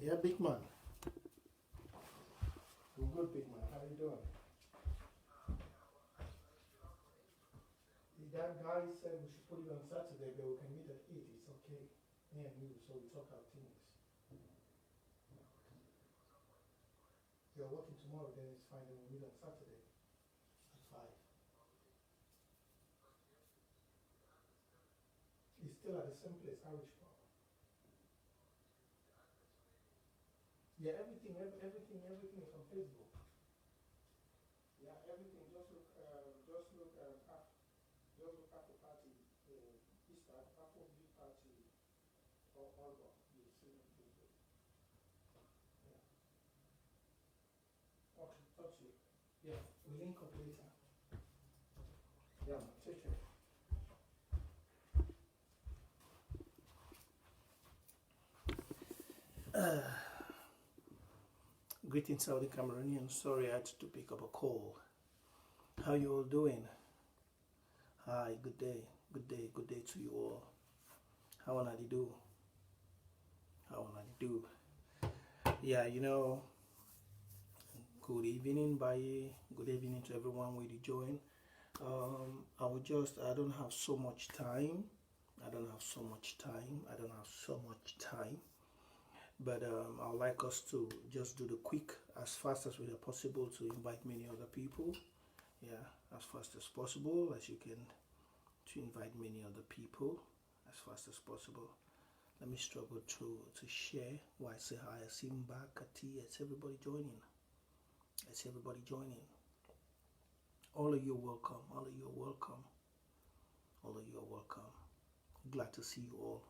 Yeah, big man. I'm good, big man. How you doing? That guy said we should put it on Saturday, but we can meet at 8. It's okay. Me and you, so we talk out things. You're working tomorrow, then it's fine. Then we meet on Saturday at 5. It's still at the same place, Irish Pub. Yeah, everything is on Facebook. Yeah, everything. Just look at the party. Easter, Apple Big Party, or Album. You see on Facebook. Yeah. Okay, talk to you. Yeah, we'll link up later. Yeah, man, take care. Greetings, Saudi Cameroonians. Sorry I had to pick up a call. How you all doing? Hi, good day to you all. How are you do? Yeah, good evening, bye. Good evening to everyone who join. I don't have so much time. But I would like us to just do the quick as fast as we are possible to invite many other people. Yeah, as fast as possible as you can, to invite many other people as fast as possible. Let me struggle to share while I say hi. I see Mbakati. It's everybody joining. All of you are welcome. Glad to see you all.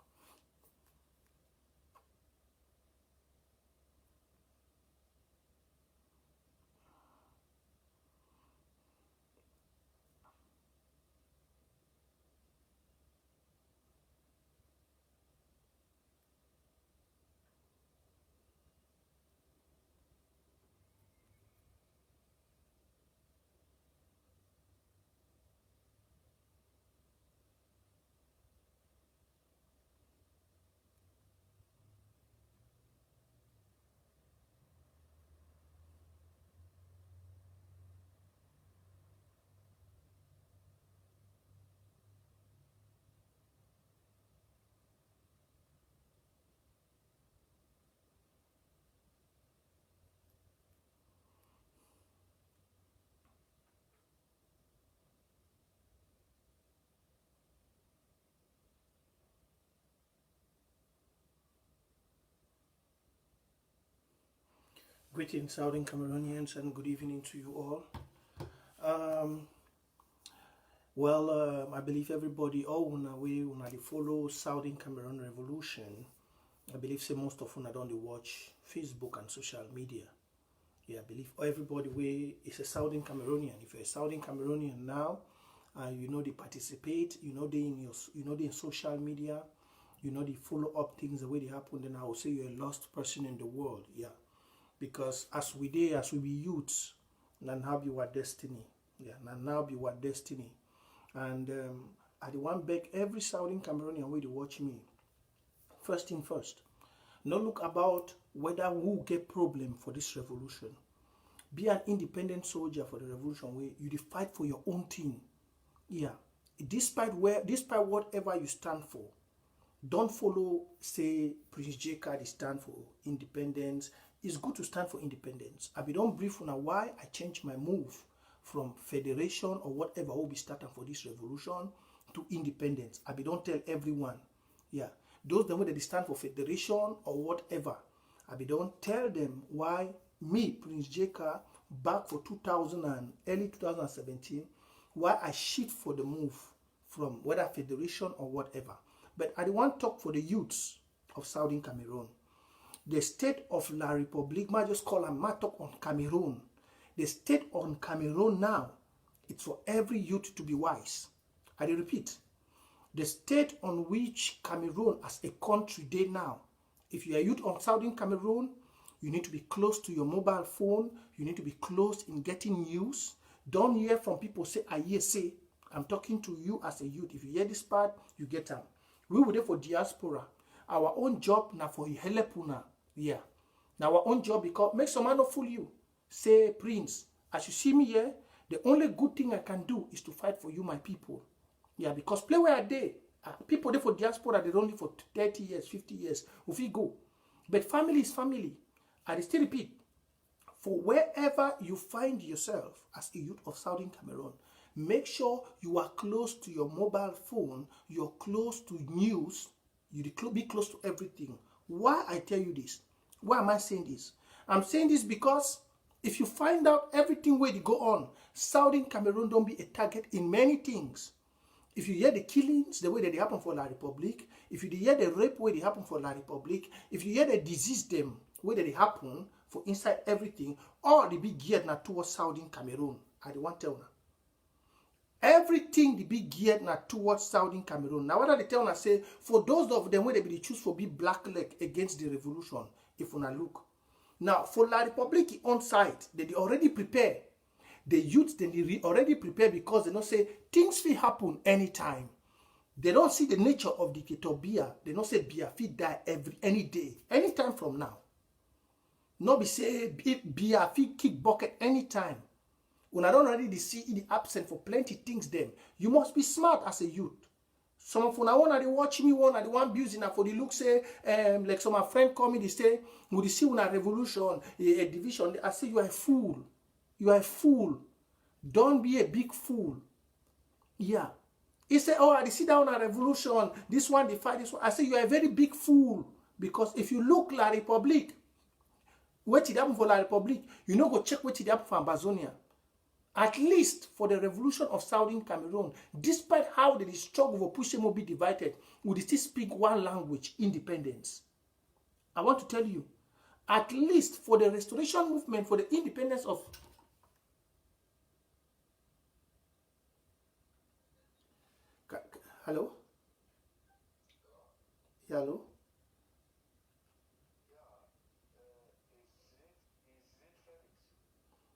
Greetings, Southern Cameroonians, and good evening to you all. I believe everybody, all una dey follow Southern Cameroon Revolution. I believe say most of una don't watch Facebook and social media. Yeah, I believe everybody is a Southern Cameroonian. If you're a Southern Cameroonian now, they participate, they in social media, they follow up things the way they happen, then I will say you're a lost person in the world. Yeah. Because as we be youths, and now be what destiny. Yeah, and now be what destiny. And I want beg every Southern Cameroonian way to watch me. First thing first, no look about whether who get problem for this revolution. Be an independent soldier for the revolution where you fight for your own thing. Yeah. Despite whatever you stand for. Don't follow, say, Prince J. Carr stand for independence. It's good to stand for independence. I don't brief on why I changed my move from federation or whatever will be starting for this revolution to independence. I don't tell everyone. Yeah. Those the way they stand for federation or whatever. I don't tell them why me, Prince J. Carr, back for 2000 and early 2017, why I shit for the move from whether federation or whatever. But I want to talk for the youths of Southern Cameroon. The state of La République, I just call them, talk on Cameroon. The state on Cameroon now, it's for every youth to be wise. I repeat, the state on which Cameroon as a country they now, if you are youth on Southern Cameroon, you need to be close to your mobile phone. You need to be close in getting news. Don't hear from people say, I hear say. I'm talking to you as a youth. If you hear this part, you get them. We were there for diaspora. Our own job now for help una. Yeah. Now our own job, because make some man not fool you. Say, Prince, as you see me here, the only good thing I can do is to fight for you, my people. Yeah, because play where are they? People there for diaspora, they don't live for 30 years, 50 years. If we go. But family is family. I still repeat, for wherever you find yourself as a youth of Southern Cameroon, make sure you are close to your mobile phone, you're close to news, you be close to everything. Why I tell you this? Why am I saying this? I'm saying this because if you find out everything where they go on, Southern Cameroon don't be a target in many things. If you hear the killings, the way that they happen for La Republic, if you hear the rape where they happen for La Republic, if you hear the disease them where they happen for inside everything, all the big geared now towards Southern Cameroon. I don't want to tell now. Everything the big geared now towards Southern Cameroon. Now what are they telling us? Say for those of them where they be choose for be black leg against the revolution, if we look. Now for La Republic on site, they already prepare. The youth they already prepare because they don't say things will happen anytime. They don't see the nature of dictator Bia. They don't say Bia fit die any day, anytime from now. No be say Bia fit kick bucket anytime. When I don't already see the absent for plenty things them, you must be smart as a youth. Some of una wanna they watch me one and the one abusing for the look say like some of my friend call me they say would you see una revolution a division. I say you are a fool. You are a fool. Don't be a big fool. Yeah. He said, oh, I see down a revolution. This one, they fight this one. I say, you are a very big fool. Because if you look La Republic, what did happen for La Republic, you know, go check what did happen for Amazonia. At least for the revolution of Southern Cameroon, despite how they struggle for pushing will be divided, would still speak one language, independence. I want to tell you, at least for the restoration movement, for the independence of hello? Yeah, hello?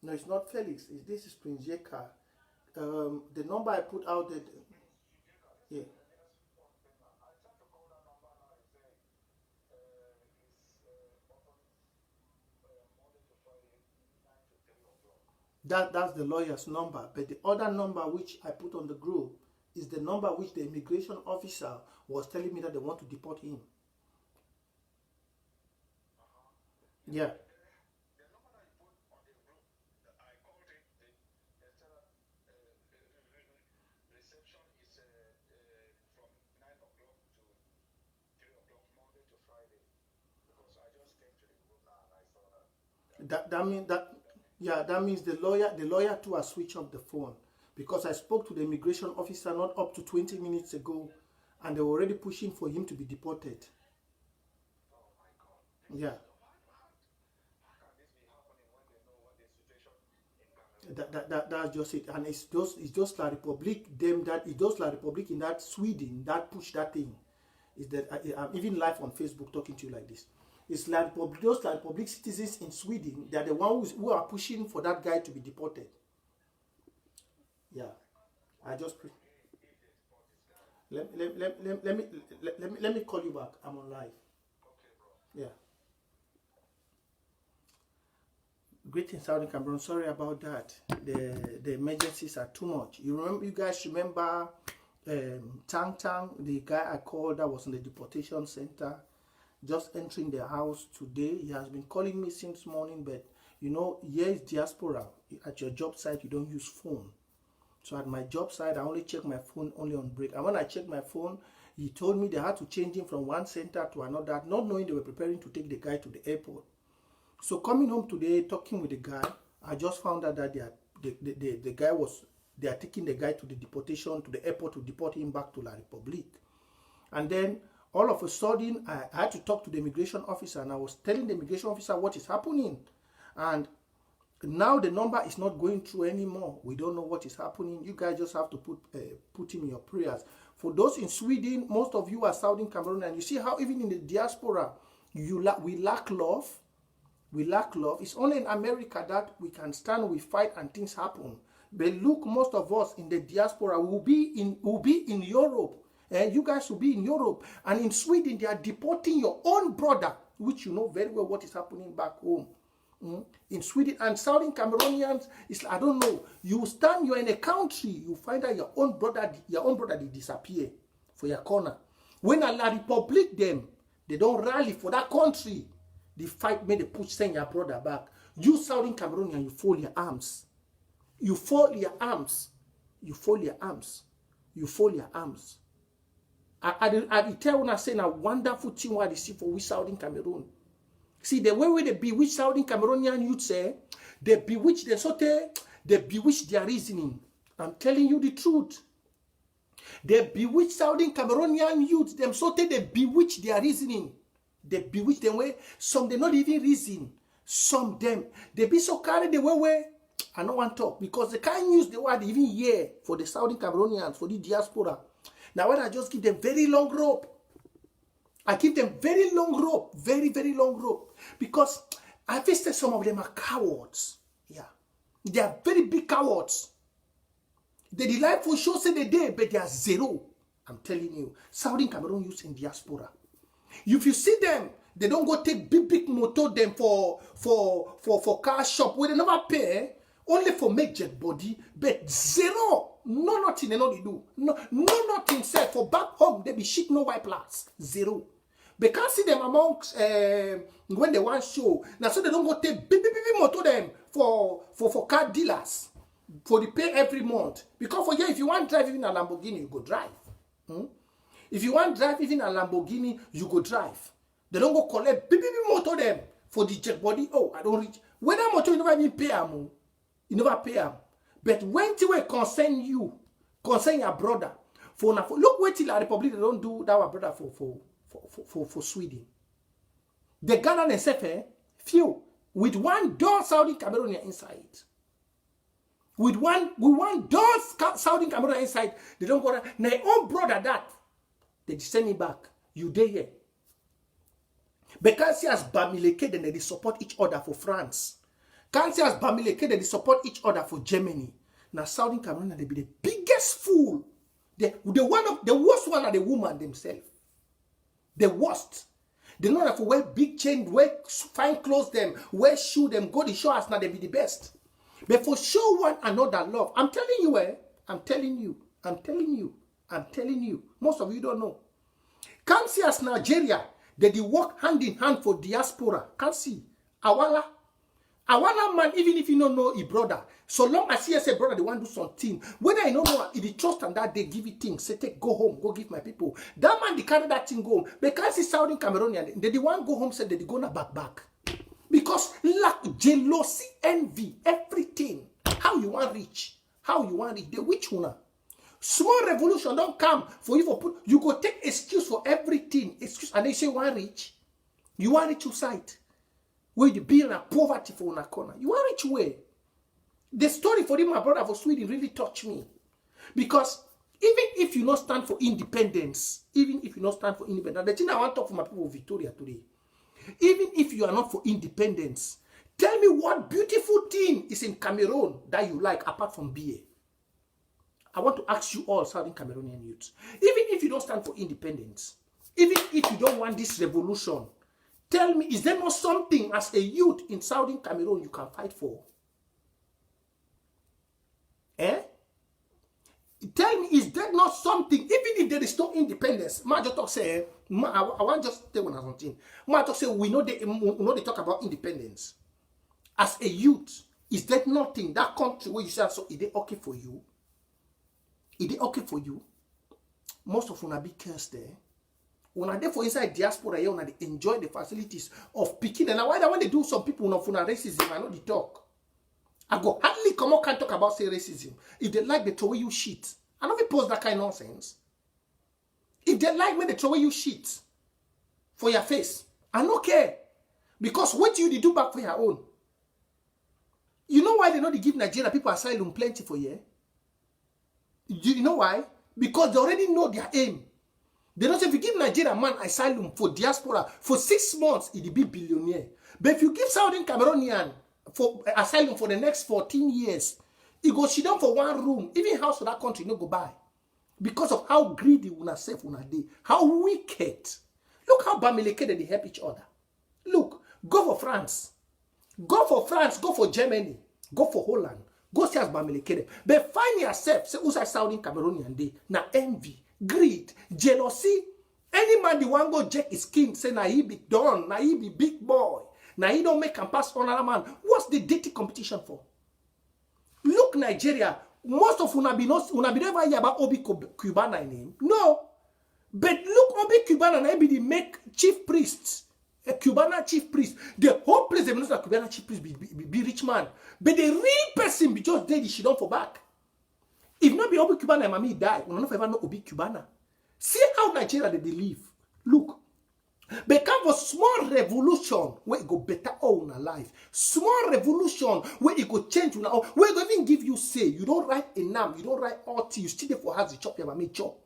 No, it's not Felix. This is Prince Carr. The number I put out there, yeah. That's the lawyer's number. But the other number which I put on the group is the number which the immigration officer was telling me that they want to deport him. Yeah. That means that yeah, that means the lawyer too has switched off the phone because I spoke to the immigration officer not up to 20 minutes ago and they were already pushing for him to be deported. Yeah. That's just it, and it's just La Republic them that it's just La Republic in that Sweden that push that thing. Is that I'm even live on Facebook talking to you like this. It's like those La Republic citizens in Sweden. They are the ones who are pushing for that guy to be deported. Yeah, I just let me call you back. I'm on live. Yeah. Greetings, Southern Cameroon. Sorry about that. The emergencies are too much. You guys remember Tang Tang, the guy I called that was in the deportation center, just entering the house today. He has been calling me since morning, but you know, here is diaspora. At your job site, you don't use phone. So at my job site, I only check my phone only on break. And when I check my phone, he told me they had to change him from one center to another, not knowing they were preparing to take the guy to the airport. So coming home today, talking with the guy, I just found out that the guy was, they are taking the guy to the deportation, to the airport to deport him back to La Republic. And then all of a sudden, I had to talk to the immigration officer and I was telling the immigration officer what is happening. And now the number is not going through anymore. We don't know what is happening. You guys just have to put him in your prayers. For those in Sweden, most of you are Southern Cameroon, and you see how even in the diaspora, we lack love. We lack love. It's only in America that we can stand, we fight, and things happen. But look, most of us in the diaspora will be in Europe. You guys will be in Europe. And in Sweden, they are deporting your own brother which you know very well what is happening back home. In Sweden and Southern Cameroonians, it's I don't know. You're in a country, you find out your own brother they disappear for your corner. When a La Republic them, they don't rally for that country. The fight made the push send your brother back. You Southern Cameroonian, you fold your arms. You fold your arms. You fold your arms. You fold your arms. I tell when I say a wonderful thing what they see for we Southern Cameroon. See, the way they bewitch Southern Cameroonian youth say, they bewitch the sote, they bewitch their reasoning. I'm telling you the truth. They bewitch Southern Cameroonian youth, them sote, they bewitch their reasoning. They bewitch them way, some they not even reason. Some them, they be so carried the way, I don't want to talk, because they can't use the word even here for the Southern Cameroonians, for the diaspora. Now when I just give them very long rope, I give them very long rope, very, very long rope. Because I visited some of them are cowards. Yeah. They are very big cowards. The delightful show say they did, but they are zero. I'm telling you. Southern Cameroon youth in diaspora. If you see them, they don't go take big motor them for car shop where they never pay. Only for make jet body, but zero. No nothing they know they do. No nothing said for back home, they be shit no white plants. Zero. They can't see them amongst when they want show. Now so they don't go take big motor them for car dealers. For the pay every month. Because for you, if you want to drive even a Lamborghini, you go drive. If you want to drive even a Lamborghini, you go drive. They don't go collect big motor them for the jet body. Oh, I don't reach. When that motor you never even pay them. You never pay them. But when it will concern you, concern your brother, look wait till the Republic they don't do that our brother for Sweden. The Ghana themselves, few with one door Saudi Cameroonian inside. With one door Saudi Cameroonian inside, they don't go there. Now your own brother that they send him back. You there here. Because he has Bamileke, then they support each other for France. Can't as Bamileke, they support each other for Germany. Now, Southern Cameroon, they be the biggest fool. The worst one are the woman themselves. The worst. They know that for wear big chain, wear fine clothes them, wear shoe them, go to show us now they be the best. But for show one another love, I'm telling you, I'm telling you. Most of you don't know. Can't see as Nigeria, they work hand in hand for diaspora. Can't see. Awala man, even if you don't know his brother, so long as he has a brother, they want to do something. Whether I don't know if he trust and that they give it things, say take go home, go give my people. That man they carry that thing home. Because he's Southern Cameroonian, they want go home, said they gonna back. Because lack, jealousy, envy, everything. How you want rich? The which one? Small revolution don't come for you for put. You go take excuse for everything. Excuse and they say want rich. You want rich to sight. Where you be in a poverty for una corner. You are rich way. The story for him, my brother for Sweden, really touched me. Because even if you not stand for independence, the thing I want to talk for my people of Victoria today, even if you are not for independence, tell me what beautiful thing is in Cameroon that you like apart from beer. I want to ask you all, Southern Cameroonian youths, even if you don't stand for independence, even if you don't want this revolution, tell me, is there not something as a youth in Southern Cameroon you can fight for? Tell me, is there not something, even if there is no independence? I want just tell you something. I just say we know they talk about independence. As a youth, is there nothing that country where you say so? Is it okay for you? Is it okay for you? Most of una be cursed there. When I there for inside diaspora, you they enjoy the facilities of picking. And why when they do some people not for racism, I know the talk. I go hardly come out can't talk about say racism. If they like, they throw away you shit. I know we post that kind of nonsense. If they like me, they throw away you shit for your face. I don't care. Because what you do back for your own. You know why they know they give Nigeria people asylum plenty for you? You know why? Because they already know their aim. They don't say if you give Nigeria man asylum for diaspora for 6 months, he'll be billionaire. But if you give Southern Cameroonian for asylum for the next 14 years, he go sit down for one room. Even house for that country, no go buy. Because of how greedy una self una dey. How wicked. Look how Bamileke they help each other. Look, go for France. Go for France, go for Germany, go for Holland, go see as Bamilekere. But find yourself, say, who's Saudi Cameroonian day? Now envy, greed, jealousy. Any man the one go check his skin, say, na he be done, na he be big boy, na he don't make and pass on another man. What's the dating competition for? Look, Nigeria, most of una be never hear about Obi Cubana in him. No. But look, Obi Cubana na be the make chief priests. A Cubana chief priest. The whole place, they know that Cubana chief priest be rich man. But the real person be just dead, she don't for back. If not be Obi Cubana and mommy die, we don't ever know Obi Cubana. See how Nigeria they live. Look. But come for small revolution where it go better all in our life. Small revolution where it go change you now. Where it go even give you say. You don't write a name, you don't write RT, you still there for house, you chop your mommy chop.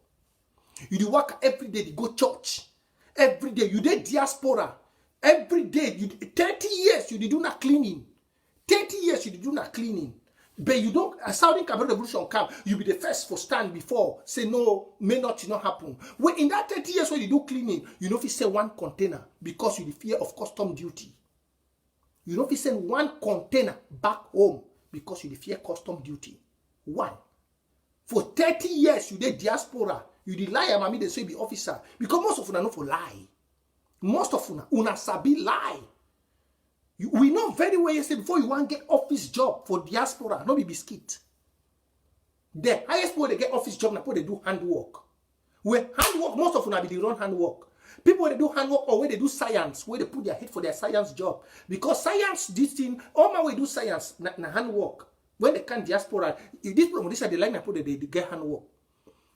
You do work every day, you go church. Every day, you did diaspora. Every day, 30 years, you did do not cleaning. 30 years, you did do not cleaning. But you don't, a Saudi Cameroon revolution come, you be the first for stand before, say no, may not happen. When in that 30 years when you do cleaning, you know if you send one container because you the fear of custom duty. You know if you send one container back home because you the fear custom duty. One. For 30 years, you did diaspora, you the liar, mommy, they say be officer. Because most of you know for lie. Most of una sabi lie. We know very well you say before you want to get office job for diaspora, no be biscuit. The highest people they get office job now they do handwork. Where handwork, most of them be the run handwork. People they do handwork or where they do science, where they put their head for their science job. Because science, this thing, all my way do science, na handwork. When they can diaspora, if this problem, this are the line I put they get handwork.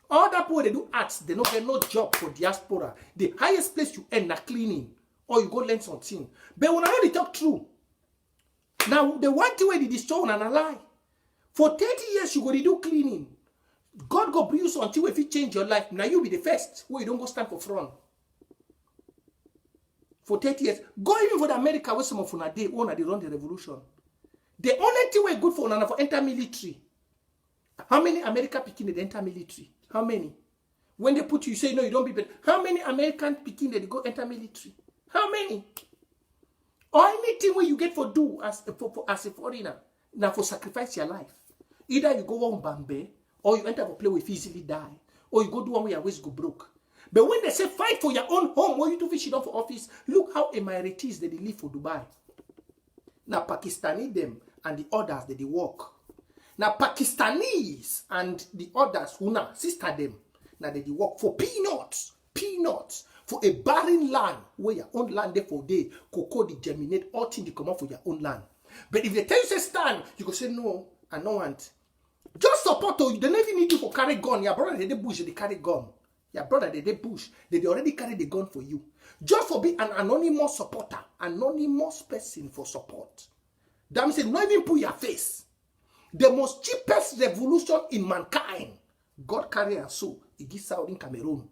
Other people they do arts, they don't get no job for diaspora. The highest place you end na cleaning. Or you go learn something. But when I know they talk true. Now, the one thing where they destroy and a lie. For 30 years, you go to do cleaning. God go bring you something if you change your life. Now you be the first. Where you don't go stand for front. For 30 years. Go even for the America where some of una day when they run the revolution. The only thing where good for una for enter military. How many American picking they enter military? How many? When they put you say no, you don't be better. How many American picking they go enter military? How many? Or anything where you get for do as a foreigner, now for sacrifice your life. Either you go on Bambe, or you enter for play with easily die, or you go do one where your ways go broke. But when they say fight for your own home, where you do fish it off for office, look how Emiratis they live for Dubai. Now Pakistani them and the others they work. Now Pakistanis and the others who now sister them, now they work for peanuts. For a barren land where your own land there for day, cocoa they germinate, all things they come out for your own land. But if they tell you say stand, you go say no, I don't want. Just support you. They don't even need you for carry gun. Your brother they bush, they carry gun. Your brother they bush, they already carry the gun for you. Just for be an anonymous supporter, anonymous person for support. That means not even put your face. The most cheapest revolution in mankind, God carry and so it gives Saudi Cameroon.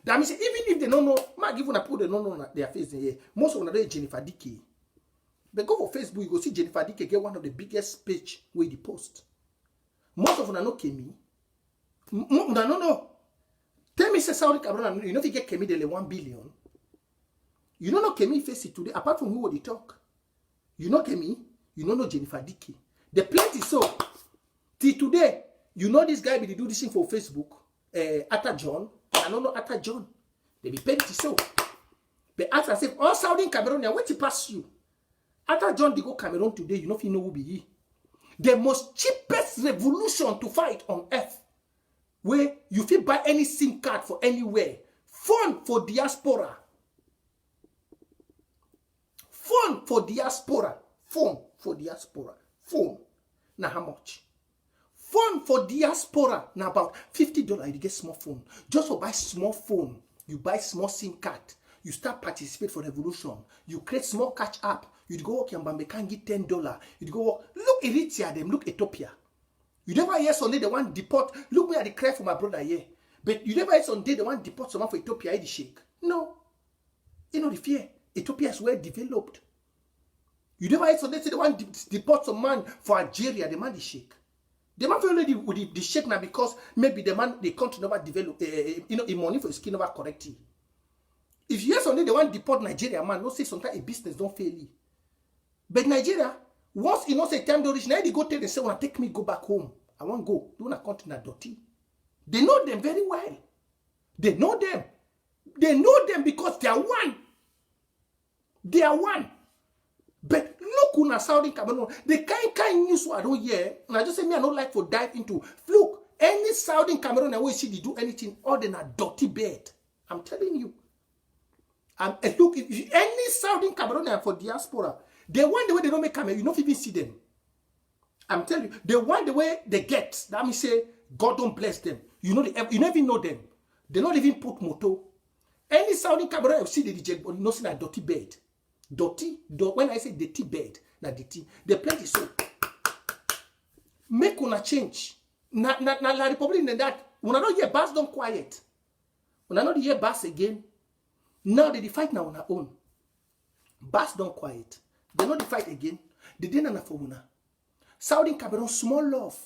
That means even if they don't know, might give una put they don't know their face in here. Most of them are Jennifer Dickey. But go for Facebook, you go see Jennifer Dickey get one of the biggest page where they post. Most of them know Kemi. No. Tell me say Saudi Cameroon, you know if you get Kemi, they 1 billion. You don't know Kemi face it today, apart from who would they talk. You know Kemi, you don't know Jennifer Dickey. The plenty so. Till today, you know this guy be do this thing for Facebook. Atta John. I don't know Atta John. They be plenty so. But as I say, all Saudi Cameroonian, what to pass you? Atta John they go Cameroon today, you know if you know who be he. The most cheapest revolution to fight on earth. Where you feel buy any SIM card for anywhere. Phone for diaspora. Phone for diaspora. Phone for diaspora. Phone. Now how much? Phone for diaspora. Now about $50 you get small phone. Just for buy small phone. You buy small SIM card. You start participate for revolution. You create small catch app. You go work in Bambe can get $10. You go work. Look Eritrea them. Look Ethiopia. You never hear Sunday the one deport. Look me at the cry for my brother here. But you never hear Sunday the one deport someone for Ethiopia. The shake. No. You know the fear. Ethiopia is well developed. You never hear Sunday say the one deport some man for Algeria. The man the shake. The man feel already with the shake now because maybe the man the country never develop. The money for his skin never corrected. If you hear something, they want to deport Nigeria, man, no say sometimes a business don't fail you. But Nigeria, once you know say time don't reach, now they go tell them, say, wanna take me go back home. I want go. Do not continent dirty. They know them very well. They know them. They know them because they are one. They are one. But look on Saudi Cameroon, the kind news I don't hear, and I just say me I don't like for dive into. Look, any Saudi Cameroon I will see they do anything other than a dirty bed. I'm telling you. And look, if any Saudi Cameroonian for diaspora, they want the way they don't make camera, you don't even see them. I'm telling you, they want the way they get. That means say, God don't bless them. You know, you don't even know them. They don't even put motto. Any Saudi Cameroonian you see the DJ, but you know, see that dirty bed. Dirty, when I say dirty bed, not dirty, the plenty so. Make una change. Na la Republic in that, when I don't hear bass, don't quiet. When I don't hear bass again, now they fight now on our own. Bass don't quiet. They not fight again. They didn't know for una. Saudi Cameroon, small love.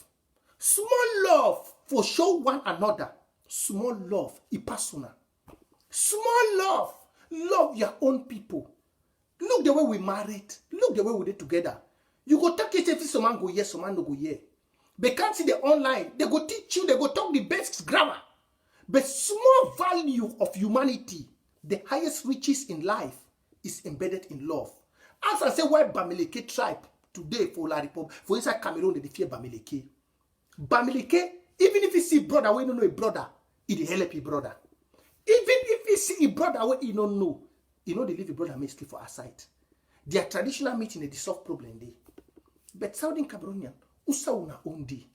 Small love for show one another. Small love. Ipasuna. Small love. Love your own people. Look the way we married. Look the way we did together. You go talk it if someone go yes, someone no go yeah. They can't see the online. They go teach you. They go talk the best grammar. But small value of humanity, the highest riches in life, is embedded in love. As I say, why Bamileke tribe today for La Republic, for inside Cameroon, they fear Bamileke. Bamileke, even if you see brother, we don't know a brother, it help a brother. Even if you see a brother, we you don't know, you know they leave a brother mostly for our side. Their traditional meeting, they solve problem day. But Southern Cameroonian, usa una ondi.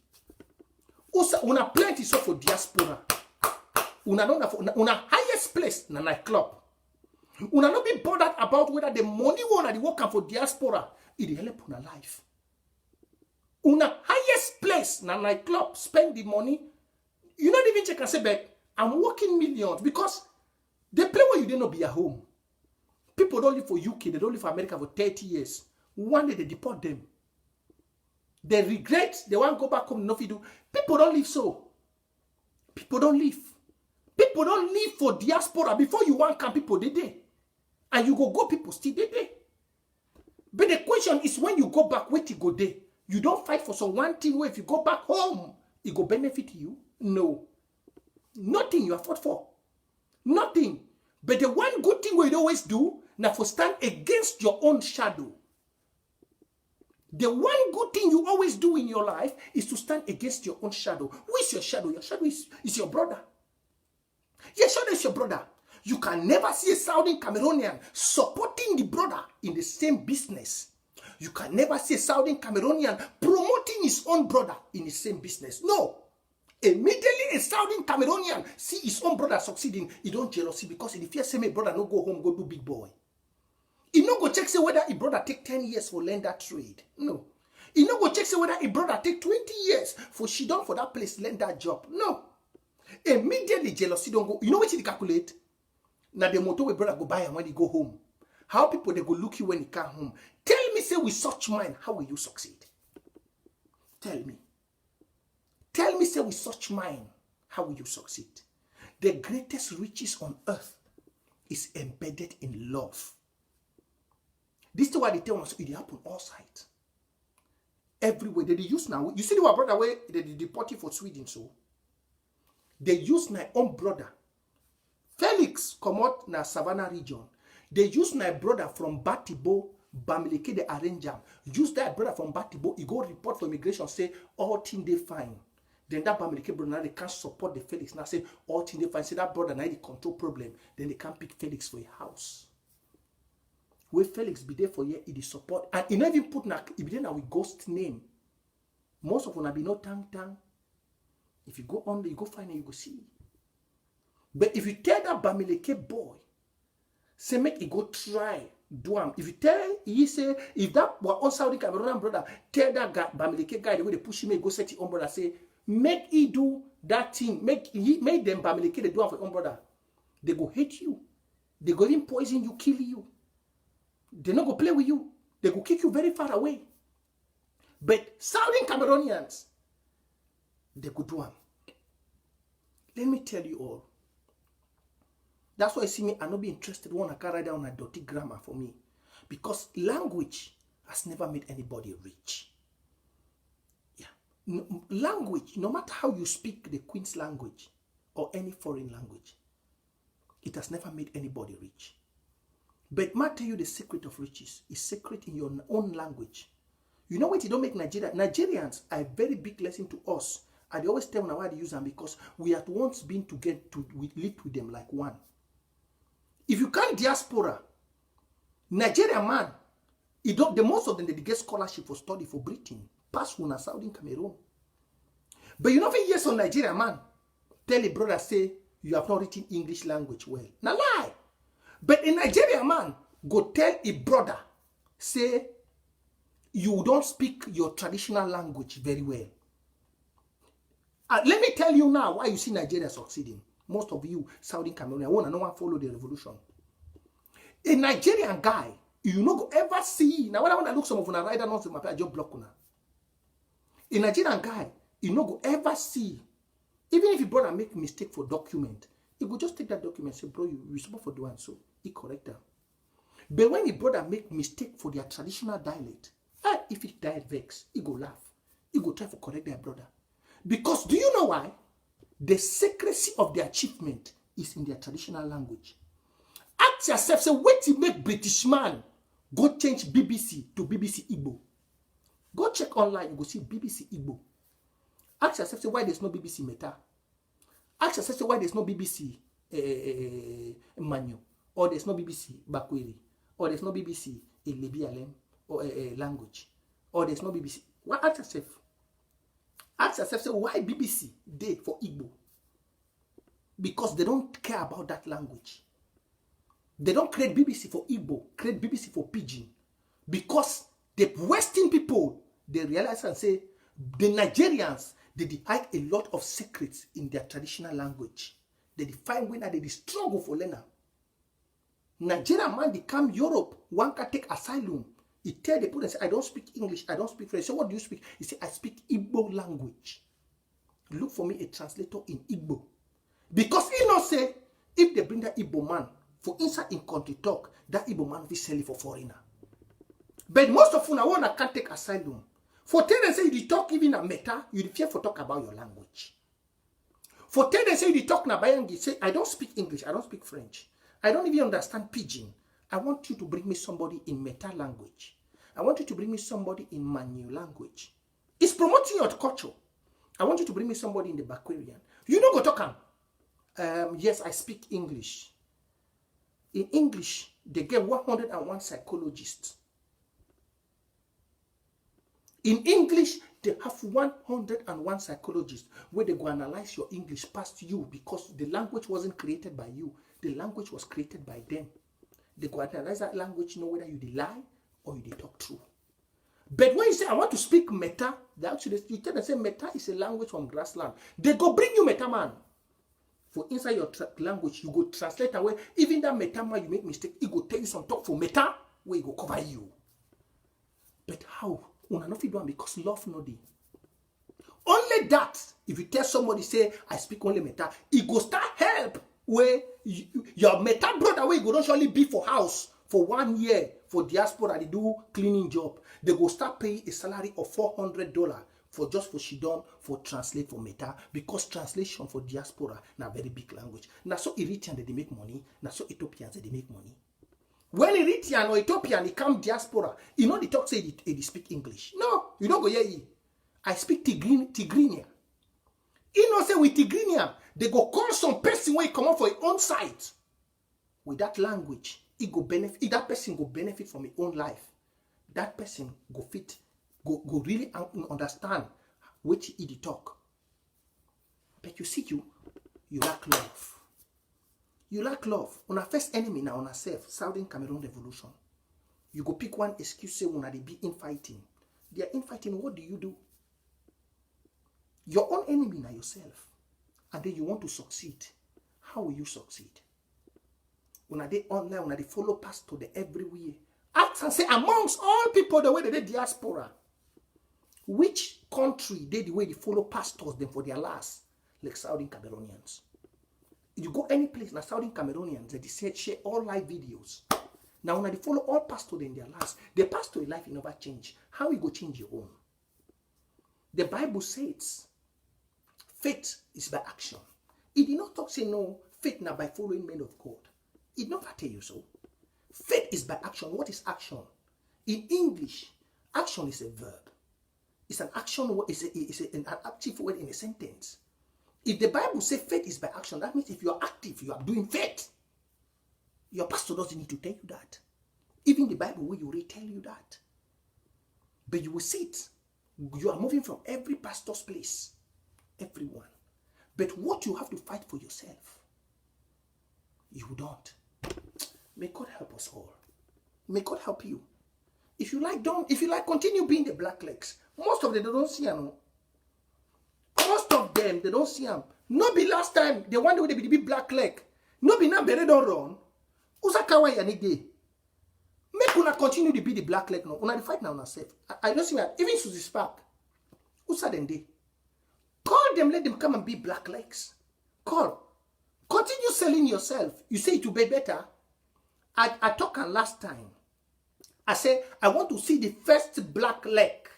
Usa una plenty so for diaspora. Una don't have una highest place na nightclub. Una not be bothered about whether the money one they work for diaspora it help una life. Una highest place na nightclub spend the money. You not even check and say, but I'm working millions because they play where you did not be at home. People don't live for UK, they don't live for America for 30 years. One day they deport them. They regret, they want to go back home, nothing do. People don't live so. People don't live. People don't live for diaspora. Before you want come, people they day. And you go, people still they day. But the question is when you go back, where you go there? You don't fight for some one thing where if you go back home, it go benefit you? No. Nothing you have fought for. Nothing. But the one good thing we always do, now for stand against your own shadow. The one good thing you always do in your life is to stand against your own shadow. Who is your shadow? Your shadow is your brother. Your shadow is your brother. You can never see a Southern Cameroonian supporting the brother in the same business. You can never see a Southern Cameroonian promoting his own brother in the same business. No. Immediately a Southern Cameroonian see his own brother succeeding, he don't jealousy because he fear say my brother no go home, go do big boy. He no go check say whether a brother take 10 years for learn that trade. No. He no go check say whether a brother take 20 years for she done for that place learn that job. No. Immediately jealousy don't go. You know what you calculate? Now the motor where brother go buy and when he go home. How people they go look you when he come home. Tell me say with such mind, how will you succeed? Tell me. Tell me say with such mind, how will you succeed? The greatest riches on earth is embedded in love. This is why they tell us it happen all sides. Everywhere they use now. You see the one brother where they deported for Sweden so. They use my own brother. Felix come out na Savannah region. They use my brother from Batibo, Bamileke the arranger. Use that brother from Batibo. He go report for immigration say all things they fine. Then that Bamileke brother now they can't support the Felix. Now say all things they fine. Say that brother now the control problem. Then they can't pick Felix for a house. Where Felix be there for year, it is support. And he never even put na he be there now with ghost name. Most of them be no tang. If you go on there, you go find it, you go see. But if you tell that Bamileke boy, say make he go try, do him. If you tell, he say, if that was on Saudi Cameroonian brother, tell that guy, Bamileke guy, the way they push him, he go set his own brother, say, make he do that thing, make them Bamileke, they do it for your own brother. They go hate you. They go even poison you, kill you. They not go play with you. They go kick you very far away. But Saudi Cameroonians, they could do them. Let me tell you all. That's why you see me, I not be interested when I can write down a dirty grammar for me. Because language has never made anybody rich. Yeah. Language, no matter how you speak the Queen's language or any foreign language, it has never made anybody rich. But I tell you the secret of riches is secret in your own language. You know what? You don't make Nigeria. Nigerians are a very big lesson to us. And they always tell me why they use them because we had once been we lived with them like one. If you can't diaspora, Nigerian man, the most of them they get scholarship for study for Britain, pass one Saudi Cameroon. But you know if yes on Nigerian man, tell a brother say you have not written English language well. Now lie. But a Nigerian man go tell a brother say you don't speak your traditional language very well. Let me tell you now why you see Nigeria succeeding. Most of you, Saudi Cameroon, I want to know one follow the revolution. A Nigerian guy, you no ever see. Now when I look some of una rider not my I just block una. A Nigerian guy, you no ever see. Even if your brother make mistake for document, he go just take that document and say, bro, you supposed to do and so. He correct them. But when your brother make mistake for their traditional dialect, if it dialect vex, he go laugh. He go try to correct their brother. Because do you know why? The secrecy of their achievement is in their traditional language. Ask yourself, say, wait to make British man go change BBC to BBC Igbo. Go check online, you go see BBC Igbo. Ask yourself, say, why there's no BBC Meta? Ask yourself, say, why there's no BBC Manu? Or there's no BBC Bakweri? Or there's no BBC Lebi Alem? Or language? Or there's no BBC? Well, ask yourself. Ask yourself, say, why BBC day for Igbo? Because they don't care about that language. They don't create BBC for Igbo, create BBC for Pidgin. Because the Western people, they realize and say, the Nigerians, they hide a lot of secrets in their traditional language. They define when they struggle for learner. Nigerian man, they come Europe, one can take asylum. He tell the people and say, I don't speak English, I don't speak French. So what do you speak? He say, I speak Igbo language. Look for me a translator in Igbo. Because he not say, if they bring that Igbo man for inside in country talk, that Igbo man will sell it for foreigner. But most of you now can't take asylum. For tell them say you talk even a meta, you fear for talk about your language. For tell them say you talk na bayangi, say I don't speak English, I don't speak French. I don't even understand Pidgin. I want you to bring me somebody in Meta language. I want you to bring me somebody in Manu language. It's promoting your culture. I want you to bring me somebody in the Bakwerian. You don't go talk. Yes, I speak English. In English, they get 101 psychologists. In English, they have 101 psychologists where they go analyze your English past you because the language wasn't created by you. The language was created by them. They go analyze that language, know whether you lie or you talk true. But when you say, I want to speak Meta, they actually, you tell them, say, Meta is a language from grassland. They go bring you Meta man. For inside your language, you go translate away. Even that Meta man, you make mistake, he go tell you some talk for Meta, where he go cover you. But how? Una no fit do am because love no dey. Only that, if you tell somebody, say, I speak only Meta, he go start help where your Meta brother, where he go don't surely be for house for 1 year for diaspora, they do cleaning job. They go start paying a salary of $400 for just for she done for translate for Meta because translation for diaspora na very big language. Now so Eritrean they make money, now so Ethiopians they make money. When Eritrean or Ethiopian he come diaspora, you know the talk say they speak English. No, you don't go hear ye. I speak Tigrinya. You know say with Tigrinya, they go call some person where he come up for his own site. With that language, he go benefit. That person go benefit from his own life. That person go go really understand which he talk. But you see you lack love. You lack love. On our first enemy now on ourselves, Southern Cameroon Revolution. You go pick one excuse say when they be infighting. They are infighting. What do? Your own enemy now yourself. And then you want to succeed. How will you succeed? When they online, when they follow pastor the everywhere. Ask and say amongst all people the way they did diaspora. Which country did the way they follow pastors them for their last? Like Southern Cameroonians. You go any place, now Southern Cameroonians, they share all live videos. Now, when they follow all pastors in their lives, the pastor in life, never change. How you go change your own? The Bible says, faith is by action. It did not talk, say, no, faith now by following men of God. It never tell you so. Faith is by action. What is action? In English, action is a verb. It's an action, it's an active word in a sentence. If the Bible says faith is by action, that means if you are active, you are doing faith. Your pastor doesn't need to tell you that. Even the Bible will you read tell you that. But you will see it. You are moving from every pastor's place. Everyone. But what you have to fight for yourself, you don't. May God help us all. May God help you. If you like, don't. If you like, continue being the black legs. Most of them, they don't see them. Most of them, they don't see them. No be last time, the one that they be the big black leg. No be now, but they don't run. Usakawa yanide. Make una continue to be the black leg now. Una fight now on herself. I don't see that. Even Susie Spark. Usa them day. Call them, let them come and be black legs. Call. Continue selling yourself. You say it will be better. I talked last time. I say, I want to see the first black leg.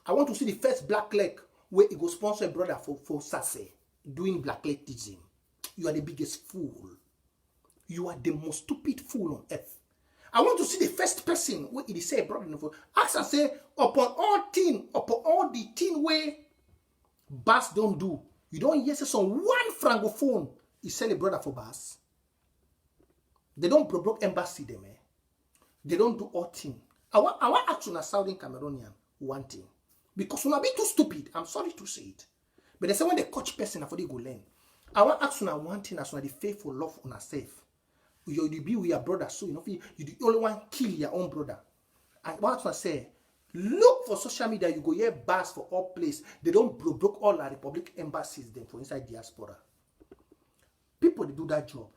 I want to see the first black leg where it go sponsor a brother for Sase doing blacklegism. You are the biggest fool. You are the most stupid fool on earth. I want to see the first person where it is say brother. Ask and say, upon all the thing where Bass don't do, you don't hear say some one francophone is sell a brother for Bass. They don't broke embassy them, eh? They don't do all thing. I want ask you a Southern Cameroonian one thing. Because when I be too stupid, I'm sorry to say it. But they say when they coach person, I for they go learn. I want ask you one thing as one the faithful love on yourself. You be with your brother, so you know you the only one kill your own brother. I want to say, look for social media, you go hear bars for all place. They don't broke all our republic embassies them for inside diaspora. People they do that job.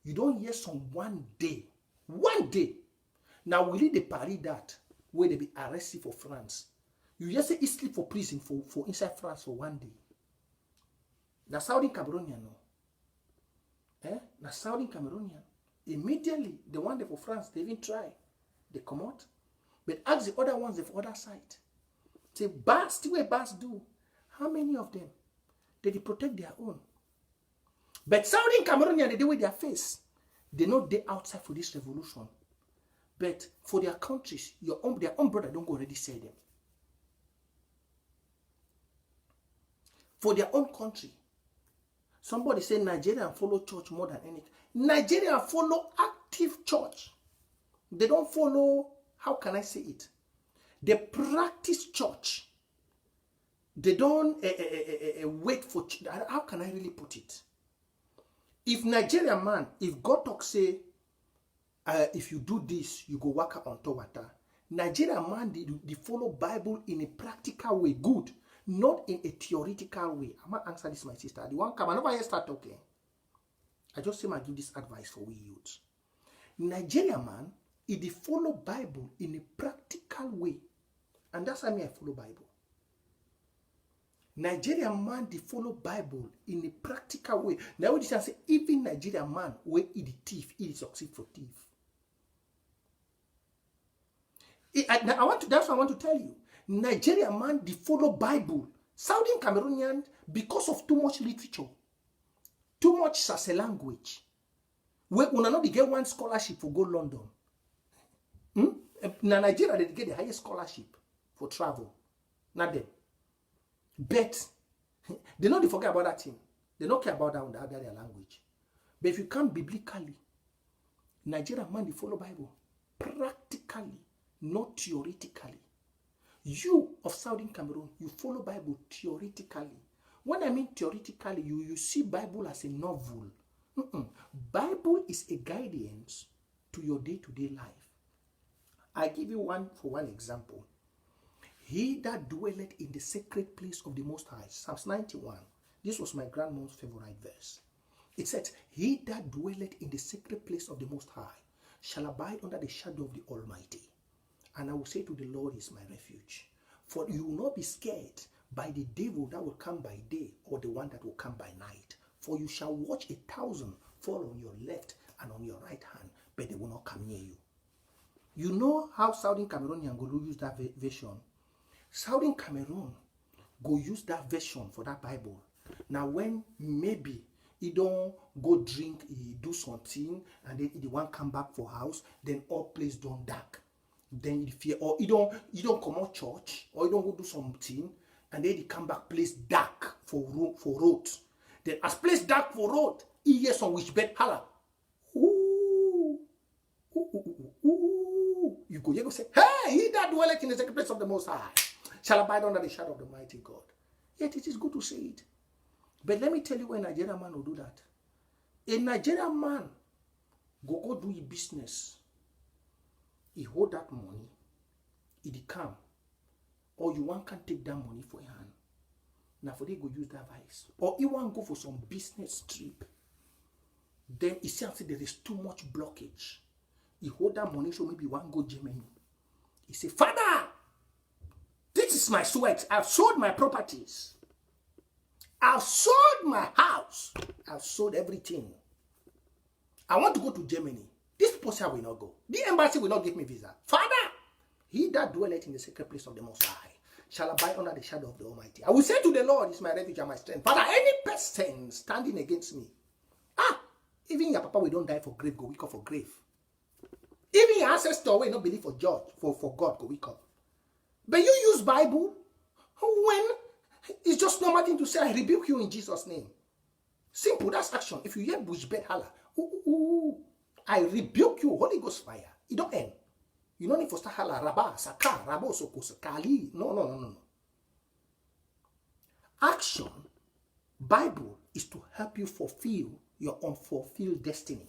You don't hear some one day. Now we need the Paris that where they be arrested for France. You just say he sleep for prison for inside France for one day. Now Saudi Cameroonian no. Now Saudi Cameroonian. Immediately the one there for France, they even try. They come out. But ask the other ones for other side. Say bars, the way bars do. How many of them? They protect their own. But Saudi Cameroonian, they do with their face. They know they outside for this revolution. But for their countries, their own brother don't go already say them. For their own country. Somebody say Nigeria follow church more than anything. Nigeria follow active church. They don't follow, how can I say it? They practice church. They don't wait for, how can I really put it? If Nigeria man, if God talk say, if you do this, you go work on water. Nigeria man, they follow Bible in a practical way, good. Not in a theoretical way. I'm going to answer this, my sister. The one come, whenever I start talking, I just say I give this advice for we youths. Nigeria man, if they follow Bible in a practical way, and that's how I follow Bible. Nigerian man, they follow Bible in a practical way. Now what you say, even Nigerian man, where he the thief, he succeed for thief. That's what I want to tell you. Nigerian man, they follow Bible. Southern Cameroonian, because of too much literature, too much Sase language. Where una not get one scholarship for go London. Now Nigeria, they get the highest scholarship for travel. Not them. But they don't forget about that thing. They don't care about that their language. But if you come biblically, Nigerian man, they follow Bible practically, not theoretically. You of Southern Cameroon, you follow Bible theoretically. When I mean theoretically, you see Bible as a novel. Bible is a guidance to your day-to-day life. I give you one example. He that dwelleth in the sacred place of the Most High. Psalms 91. This was my grandmom's favorite verse. It said, he that dwelleth in the sacred place of the Most High shall abide under the shadow of the Almighty. And I will say to the Lord is my refuge. For you will not be scared by the devil that will come by day or the one that will come by night. For you shall watch 1,000 fall on your left and on your right hand, but they will not come near you. You know how Southern Cameroonian go use that version? Southern Cameroon go use that version for that Bible. Now when maybe he don't go drink, he do something, and then he want come back for house, then all place don't dark. Then he fear, or he don't come out church, or he don't go do something, and then he come back place dark for road. Then as place dark for road, he hear some witch bed holler. Ooh, ooh, ooh, ooh, ooh. You go say, hey, he that dwelleth in the secret place of the Most High shall abide under the shadow of the mighty God. Yet it is good to say it. But let me tell you, a Nigerian man will do that. A Nigerian man go do his business. He hold that money. He come. Or you want can take that money for your hand. Now for they go use that vice. Or he want go for some business trip. Then he see there is too much blockage. He hold that money, so maybe one go Germany. He say, Father, this is my sweat. I've sold my properties. I've sold my house. I've sold everything. I want to go to Germany. This person will not go. The embassy will not give me visa. Father, he that dwelleth in the secret place of the Most High shall abide under the shadow of the Almighty. I will say to the Lord, is my refuge and my strength. Father, any person standing against me, even your papa will don't die for grave, go wake up for grave. Even your ancestor will not believe for judge, for God, go wake up. But you use Bible when it's just normal thing to say, I rebuke you in Jesus' name. Simple, that's action. If you hear bush bed holler, I rebuke you, Holy Ghost fire. It don't end. You don't need to start holler, Rabba, Saka, Rabo, Soko, Kali. No. Action, Bible, is to help you fulfill your unfulfilled destiny.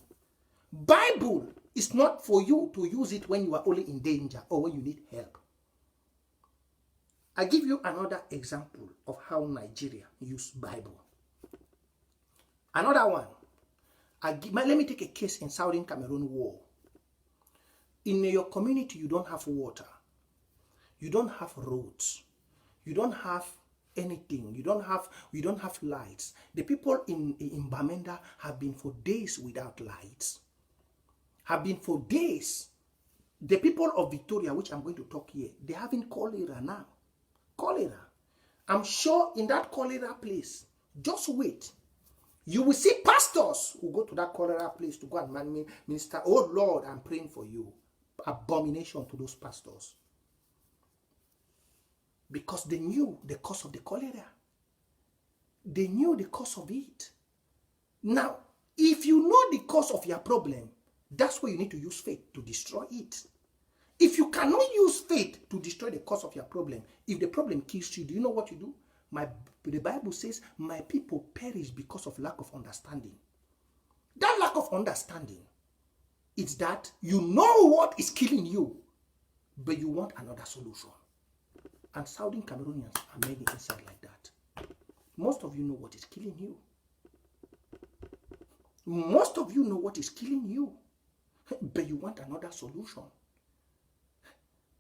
Bible is not for you to use it when you are only in danger or when you need help. I give you another example of how Nigeria use Bible. Another one. Let me take a case in Southern Cameroon war. In your community, you don't have water. You don't have roads. You don't have anything. You don't have lights. The people in Bamenda have been for days without lights. Have been for days. The people of Victoria, which I'm going to talk here, they're having cholera now. Cholera. I'm sure in that cholera place, just wait. You will see pastors who go to that cholera place to go and minister. Oh Lord, I'm praying for you. Abomination to those pastors. Because they knew the cause of the cholera. They knew the cause of it. Now, if you know the cause of your problem, that's where you need to use faith to destroy it. If you cannot use faith to destroy the cause of your problem, if the problem kills you, do you know what you do? The Bible says, my people perish because of lack of understanding. That lack of understanding is that you know what is killing you, but you want another solution. And Southern Cameroonians are many inside like that. Most of you know what is killing you. Most of you know what is killing you, but you want another solution.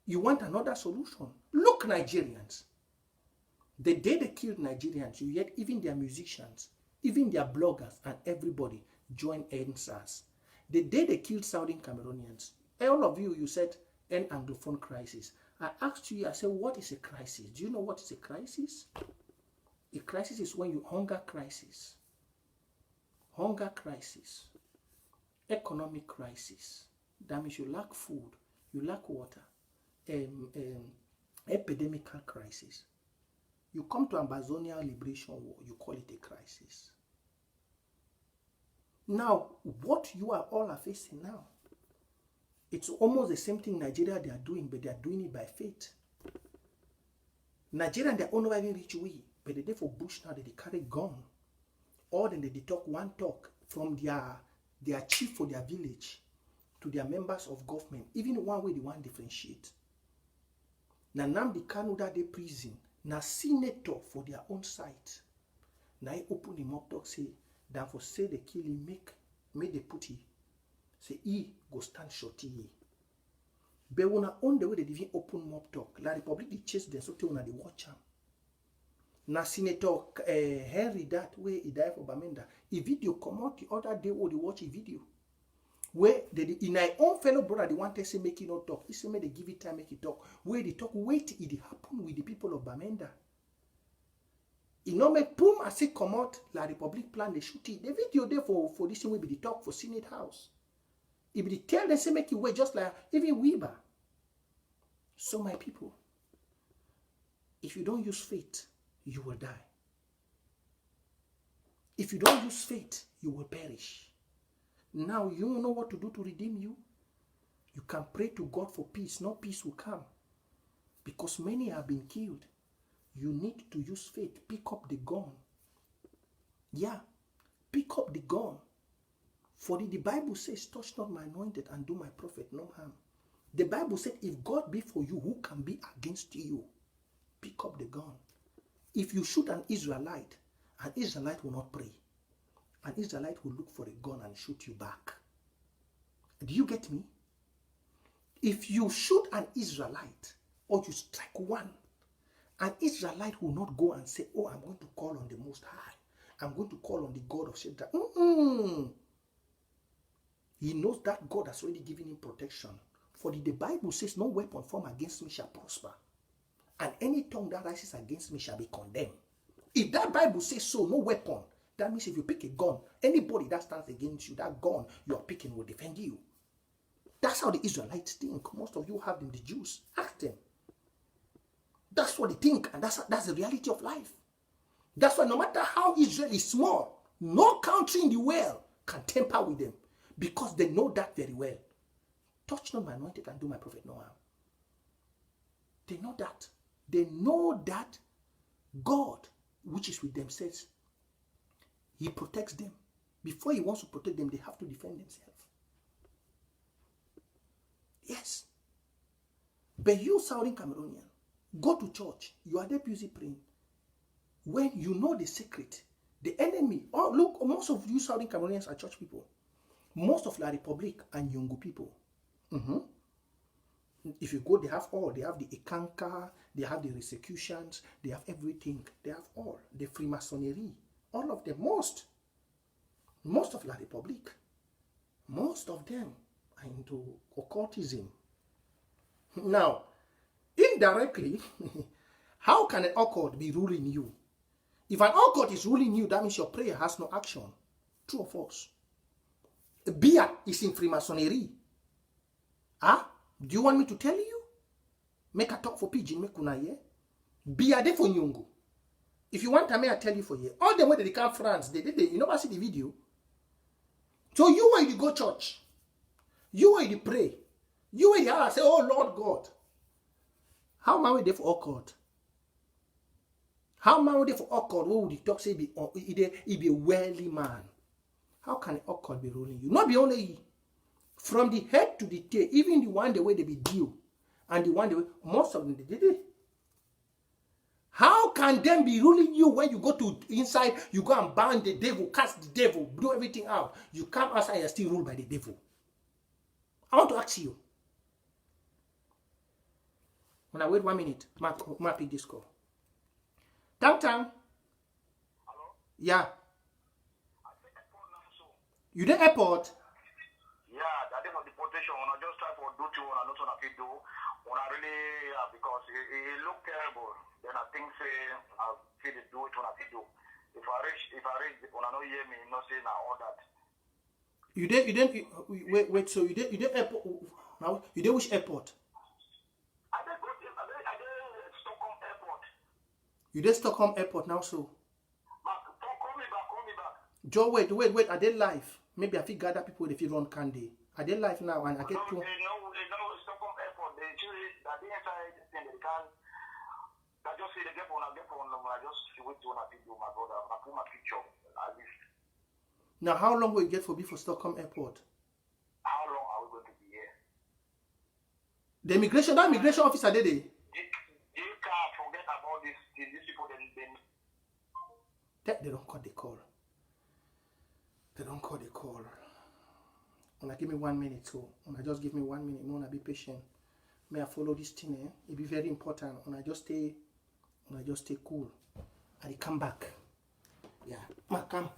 You want another solution. Look, Nigerians. The day they killed Nigerians, you yet even their musicians, even their bloggers and everybody join NSAS. The day they killed Southern Cameroonians, all of you said an Anglophone crisis. I asked you, I said, what is a crisis? Do you know what is a crisis? A crisis is when you hunger crisis, economic crisis. That means you lack food, you lack water. Epidemical crisis. You come to Ambazonia Liberation War, you call it a crisis. Now, what you are all facing now, it's almost the same thing Nigeria they are doing, but they are doing it by faith. Nigeria, they only having reach we, but they for bush now, they carry gun. Or then they talk one talk from their chief for their village to their members of government. Even one way they want to differentiate. Now, Nnamdi Kanu that they prison, now senator for their own site. Now he open him up, talk say, than for say they kill him, make they put him. Say he go stand shorty. But when on the way they didn't open him up talk, la Republic they chase them, so they wanna they watch him. Now Senator Henry that way he died for Bamenda. A video come out the other day or they watch a video where in my own fellow brother, the one to say make it not talk. He say make they give it time, make it talk. Where they talk, wait, it happen with the people of Bamenda. You know, make boom, I say come out, La Republic plan, they shoot it. The video there for this thing will be the talk for Senate House. If they tell them, say make it wait, just like even Weber. So my people, if you don't use faith, you will die. If you don't use faith, you will perish. Now you know what to do to redeem you. You can pray to God for peace. No peace will come. Because many have been killed. You need to use faith. Pick up the gun. Yeah. Pick up the gun. For the Bible says, touch not my anointed and do my prophet no harm. The Bible said, if God be for you, who can be against you? Pick up the gun. If you shoot an Israelite will not pray. An Israelite will look for a gun and shoot you back. Do you get me? If you shoot an Israelite or you strike one, an Israelite will not go and say, oh, I'm going to call on the Most High. I'm going to call on the God of Shadrach. He knows that God has already given him protection. For the Bible says, no weapon formed against me shall prosper. And any tongue that rises against me shall be condemned. If that Bible says so, no weapon, that means if you pick a gun, anybody that stands against you, that gun you are picking will defend you. That's how the Israelites think. Most of you have them, the Jews. Ask them. That's what they think, and that's the reality of life. That's why no matter how Israel is small, no country in the world can tamper with them, because they know that very well. Touch not my anointed and do my prophet no harm. They know that. They know that God, which is with them, says he protects them. Before he wants to protect them, they have to defend themselves. Yes. But you, Southern Cameroonian, go to church. You are there busy praying. When you know the secret, the enemy, oh look, most of you Southern Cameroonians are church people. Most of La Republic are Nyungu people. If you go, they have all. They have the Ekanka, they have the Rosicrucians, they have everything. They have all. The Freemasonry, all of them, most of La Republic, most of them are into occultism. Now, indirectly, how can an occult be ruling you? If an occult is ruling you, that means your prayer has no action. True or false? Bia is in Freemasonry. Do you want me to tell you? Make a talk for pigeon, make una hear. Bia de for Nyungu. If you want, I tell you for here. All the way they come France, you never see the video. So you were you go church. You were you pray. You were you say, oh Lord God. How am I there for occult? How am I there for occult? What would the talk say? He be a worldly man. How can occult be ruling you? Not be only he. From the head to the tail, even the one the way they be deal, and the one the way, most of them they did it. How can them be ruling you when you go to inside, you go and ban the devil, cast the devil, do everything out. You come outside and still ruled by the devil. I want to ask you. When I wait 1 minute, Mark pick this call. Tang Tang. Hello? Yeah. I think airport now so. You the airport? Yeah, that is for deportation. When I just try for duty, when I know what I do, when I really, because it look terrible. Then I think say I feel it do it when I do. If I reach, when I know hear me, not saying all that. You did wait. So you did airport now? You did which airport? I did Stockholm Airport. You did Stockholm Airport now, so. Call me back. Joe, wait. Are they live? Maybe I think gather people if you run candy. Are they live now? And I get to. No, Stockholm Airport. They choose that the entire thing they can. I just say they get when I just wait to when I do my brother. I put my picture at least. Now, how long will you get for before Stockholm Airport? How long are we going to be here? The immigration officer did it. You can't forget about these people. They don't cut the call. They don't call the call. When I give me 1 minute, so when I just give me 1 minute, when I be patient, may I follow this thing? It be very important. When I just stay cool. I come back. Yeah, ma come.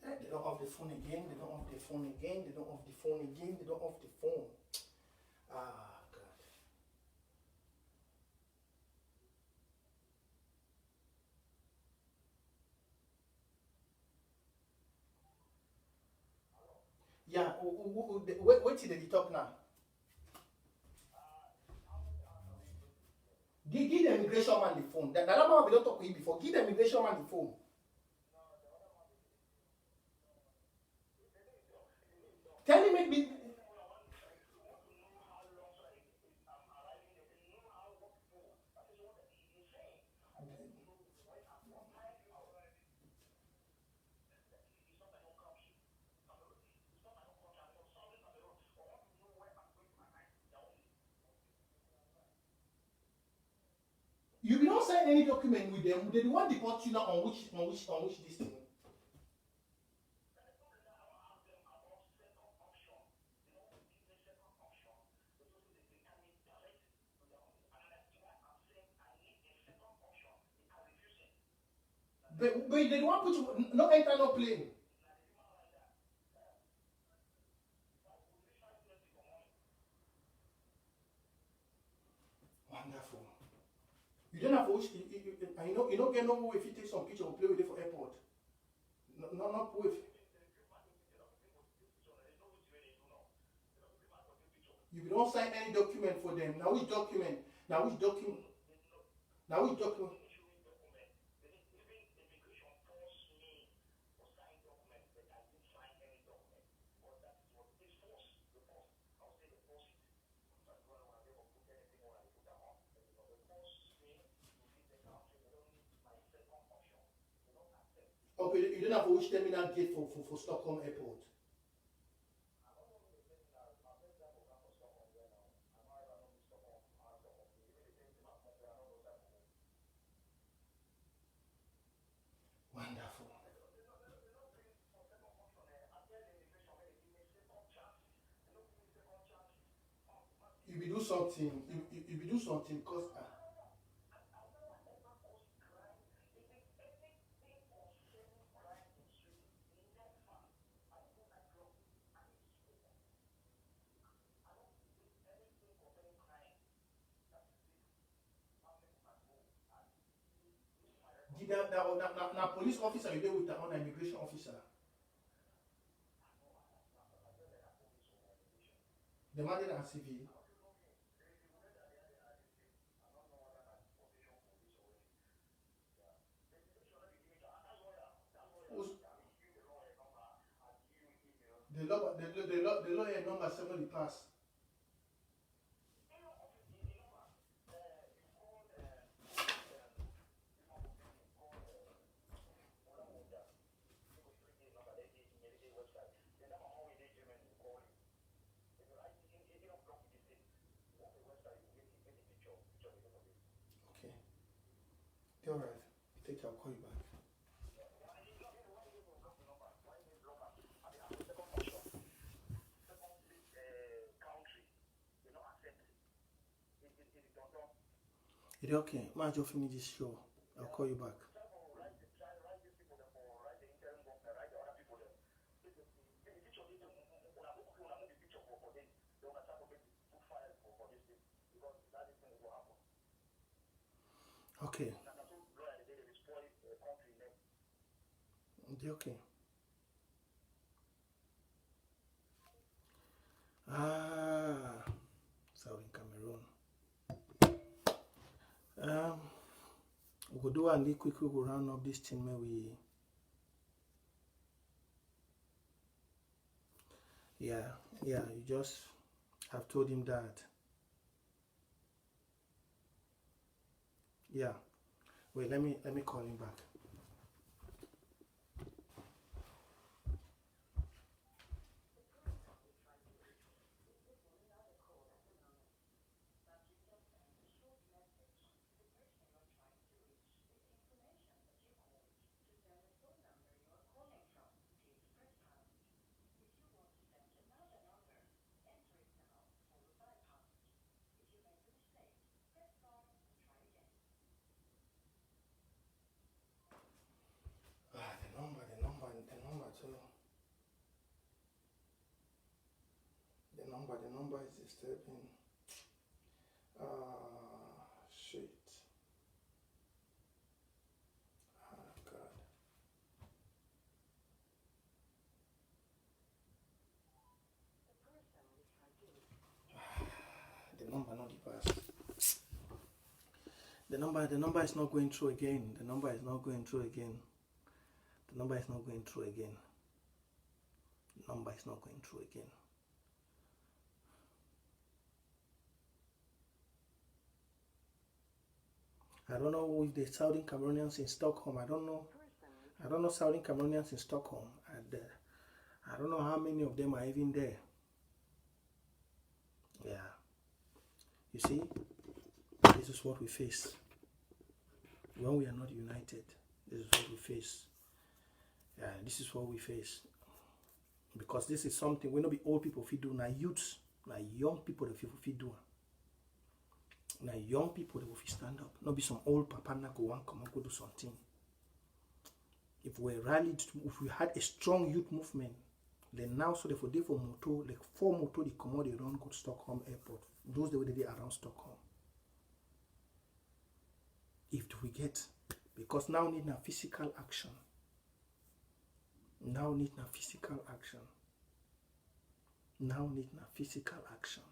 They don't off the phone again. They don't off the phone again. They don't off the phone again. They don't off the phone. Ah, God. Yeah, wait till they talk now. Give the immigration man the phone. The other man we don't talk to him before. Give the immigration man the phone. Tell him maybe. You will not sign any document with them. They want to deport you now on which this thing. But they don't want put you no enter no plane. Wonderful. You don't have which and you don't get no more if you take some picture or play with it for airport. No, not with. You don't sign any document for them. Now which document? Now which document? Now which document? Okay, you don't have which terminal gate for Stockholm Airport. Wonderful. If you do something, if you do something, because now police officer you deal with on immigration officer. The man did CV. The lawyer number 70 pass. Okay. All right. Take your call you back. It's okay. Man, just finish this show. I'll call you back. Okay. It's okay. Ah, Southern Cameroon. We'll do a little quick. We'll round up this thing where we. Yeah, you just have told him that. Yeah. Wait, let me call him back. the number is disturbing. Shit. God. The number not the pass. The number is not going through again. The number is not going through again. The number is not going through again. The number is not going through again. I don't know if the Saudi Cameroonians in Stockholm. I don't know Saudi Cameroonians in Stockholm. I don't know how many of them are even there. Yeah. You see, this is what we face. When we are not united, this is what we face. Yeah, this is what we face. Because this is something we not be old people fit do, now youths, now young people that people fit do. Now young people that will stand up. Not be some old papa na go one come and go do something. If we rallied, if we had a strong youth movement, then now so for day for motor, like 4 motor they come out, they run go to Stockholm airport. Those the way they around Stockholm. If we get, because now need a physical action. Now need a physical action. Now need a physical action.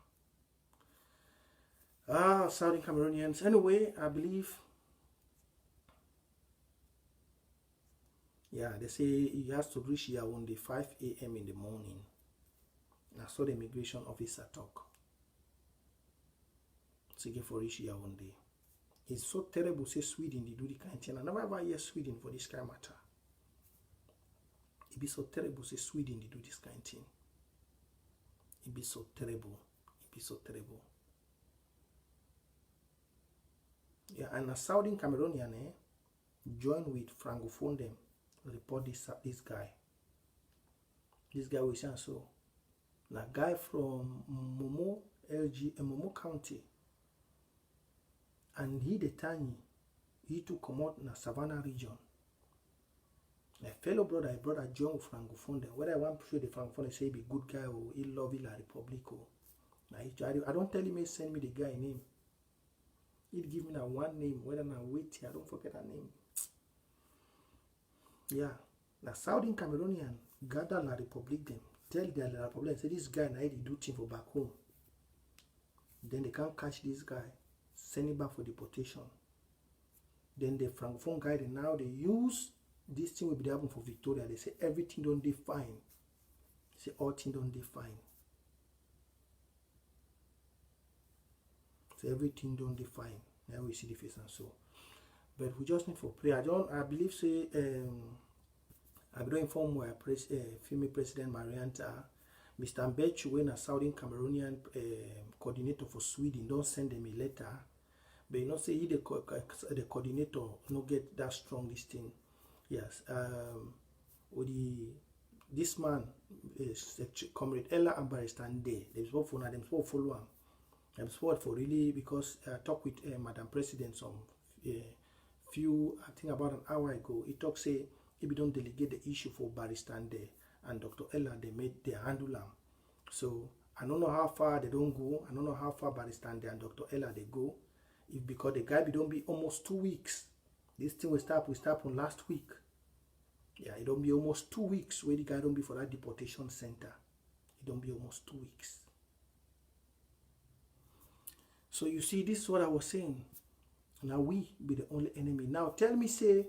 Southern Cameroonians. Anyway, I believe. Yeah, they say he has to reach here on the 5 a.m. in the morning. I saw the immigration officer talk. So get for reach here one day. It's so terrible. Say Sweden they do the kind of thing. I never ever hear Sweden for this kind of matter. It be so terrible. Say Sweden they do this kind of thing. It be so terrible. It be so terrible. Yeah, and a Southern Cameroonian join with Francophone them report this guy. This guy we say so. Na guy from Momo County. And he the tiny, he to come out in the Savannah region. My fellow brother, a brother John Francophone, whether I want to show the Francophone say he be good guy or he love La Republic or I don't tell him he send me the guy name. He'd give me that one name, whether I wait here, I don't forget her name. Yeah. The Southern Cameroonian gather La Republic them, tell the La Republic, say this guy now he do thing for back home. Then they can't catch this guy. Send it back for deportation. Then the Francophone guy, now they use this thing will be happening for Victoria. They say everything don't define. Say all things don't define. So everything don't define. Now we see the face and so. But we just need for prayer. I believe say I don't inform where female President Marianta, Mr. Mbech, when a Southern Cameroonian coordinator for Sweden, don't send them a letter. But you know, say he the coordinator not get that strong this thing. Yes. This man is Comrade Ella and Barrister Day. They spoke for them, spoke follow him. I'm spoke for really because I talked with Madam President some few, I think about an hour ago. He talked say if we don't delegate the issue for Barrister Day and Dr. Ella, they handle them. So I don't know how far they don't go. I don't know how far Barrister Day and Dr. Ella they go. If because the guy be don't be almost 2 weeks. This thing we start on last week. Yeah, it don't be almost 2 weeks where the guy don't be for that deportation center. It don't be almost 2 weeks. So you see, this is what I was saying. Now we be the only enemy. Now tell me, say,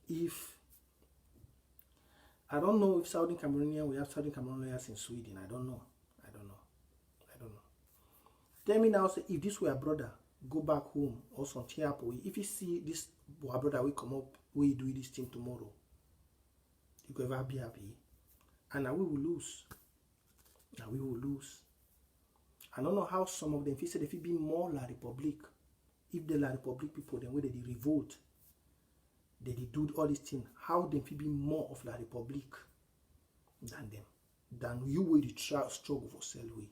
if I don't know if Southern Cameroonian, we have Southern Cameroonians in Sweden. I don't know. Tell me now, say, if this were a brother, go back home or something happen. If you see this brother will come up, we do this thing tomorrow. You could ever be happy. And now we will lose. I don't know how some of them feel say they feel be more La Republic. If the La Republic people, then where they revolt, they do all these things, how they feel be more of La Republic than them. Than you will struggle for Selway.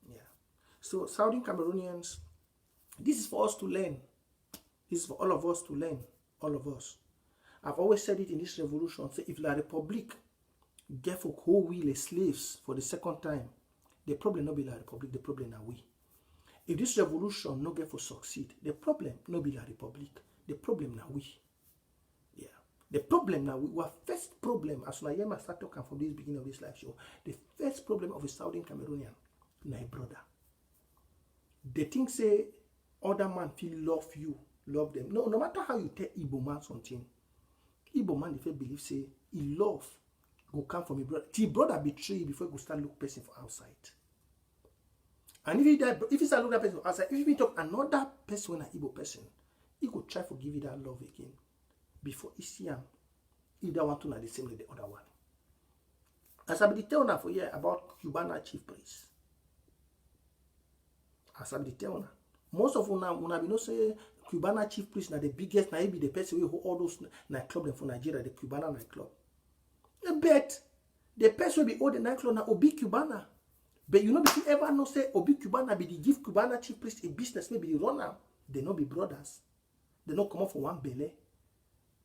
Yeah. So Southern Cameroonians, this is for us to learn. This is for all of us to learn. All of us. I've always said it in this revolution. Say if La Republic get for whole wheel slaves for the second time, The problem no be La Republic, the problem na we. If this revolution no get for succeed, the problem no be La Republic, the problem na we. Yeah. The problem now, our first problem, as I hear start talking from this beginning of this live show, the first problem of a Southern Cameroonian, my brother. They think say other man feel love you, love them. No matter how you tell Igbo man something, Igbo man if he believe say he love go come from his brother. Till brother betray you before he go start look person for outside. And if he start look that person for outside, if he talk another person when an Igbo person, he go try to give you that love again. Before he see him, either one to not the same like the other one. As I be tell now for here about Cubana chief priest. As I be tell now, most of una be no say Cubana chief priest na the biggest, na he be the person who hold all those nightclub them for Nigeria, the Cubana nightclub. I bet the person will be hold the nightclub na Obi Cubana. But you know if you ever know say Obi Cubana be the give Cubana chief priest a business, maybe the runner, they not be brothers. They not come out from one belly.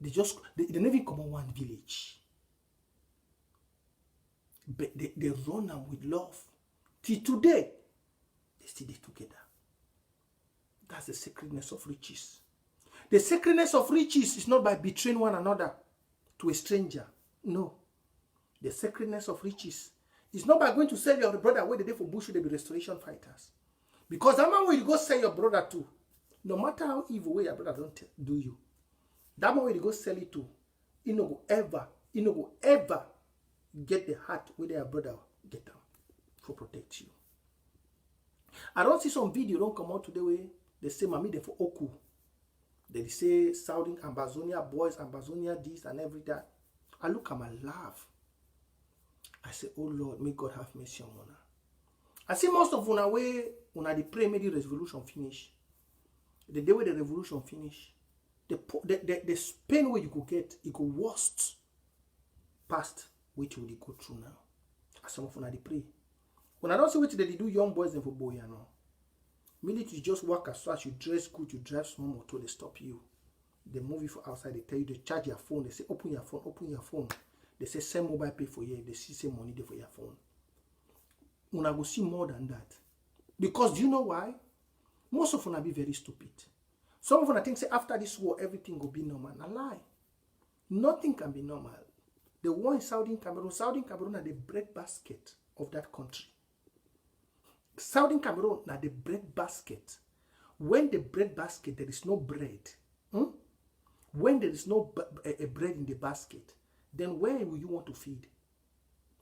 They never even come on one village. But they run them with love. Till today, they still together. That's the sacredness of riches. The sacredness of riches is not by betraying one another to a stranger. No. The sacredness of riches is not by going to sell your brother where the day for bush they be restoration fighters. Because that man where you go sell your brother to, no matter how evil way your brother don't do you, that man where you go sell it to, he no go ever get the heart where their brother get them for protect you. I don't see some video don't come out today where they say Mami they for Oku. They say Southern Ambazonia boys, Ambazonia this and every that. I look at my laugh. I say, oh Lord, may God have mercy on una. I see most of una way una the pray maybe the revolution finish. The day where the revolution finish, the pain where you could get, it could worst past which will go through now. As some of una the pray. When I don't see what they do young boys and for boy, you know. Military just work as fast, you dress good, you drive small motor, they stop you. They move you for outside, they tell you they charge your phone, they say open your phone. They say send mobile pay for you, they see say money there for your phone. Una go see more than that. Because do you know why? Most of una be very stupid. Some of una think say after this war everything will be normal. A lie. Nothing can be normal. The war in Southern Cameroon are the breadbasket of that country. Southern Cameroon are the breadbasket. When the breadbasket there is no bread, when there is no bread in the basket, then where will you want to feed?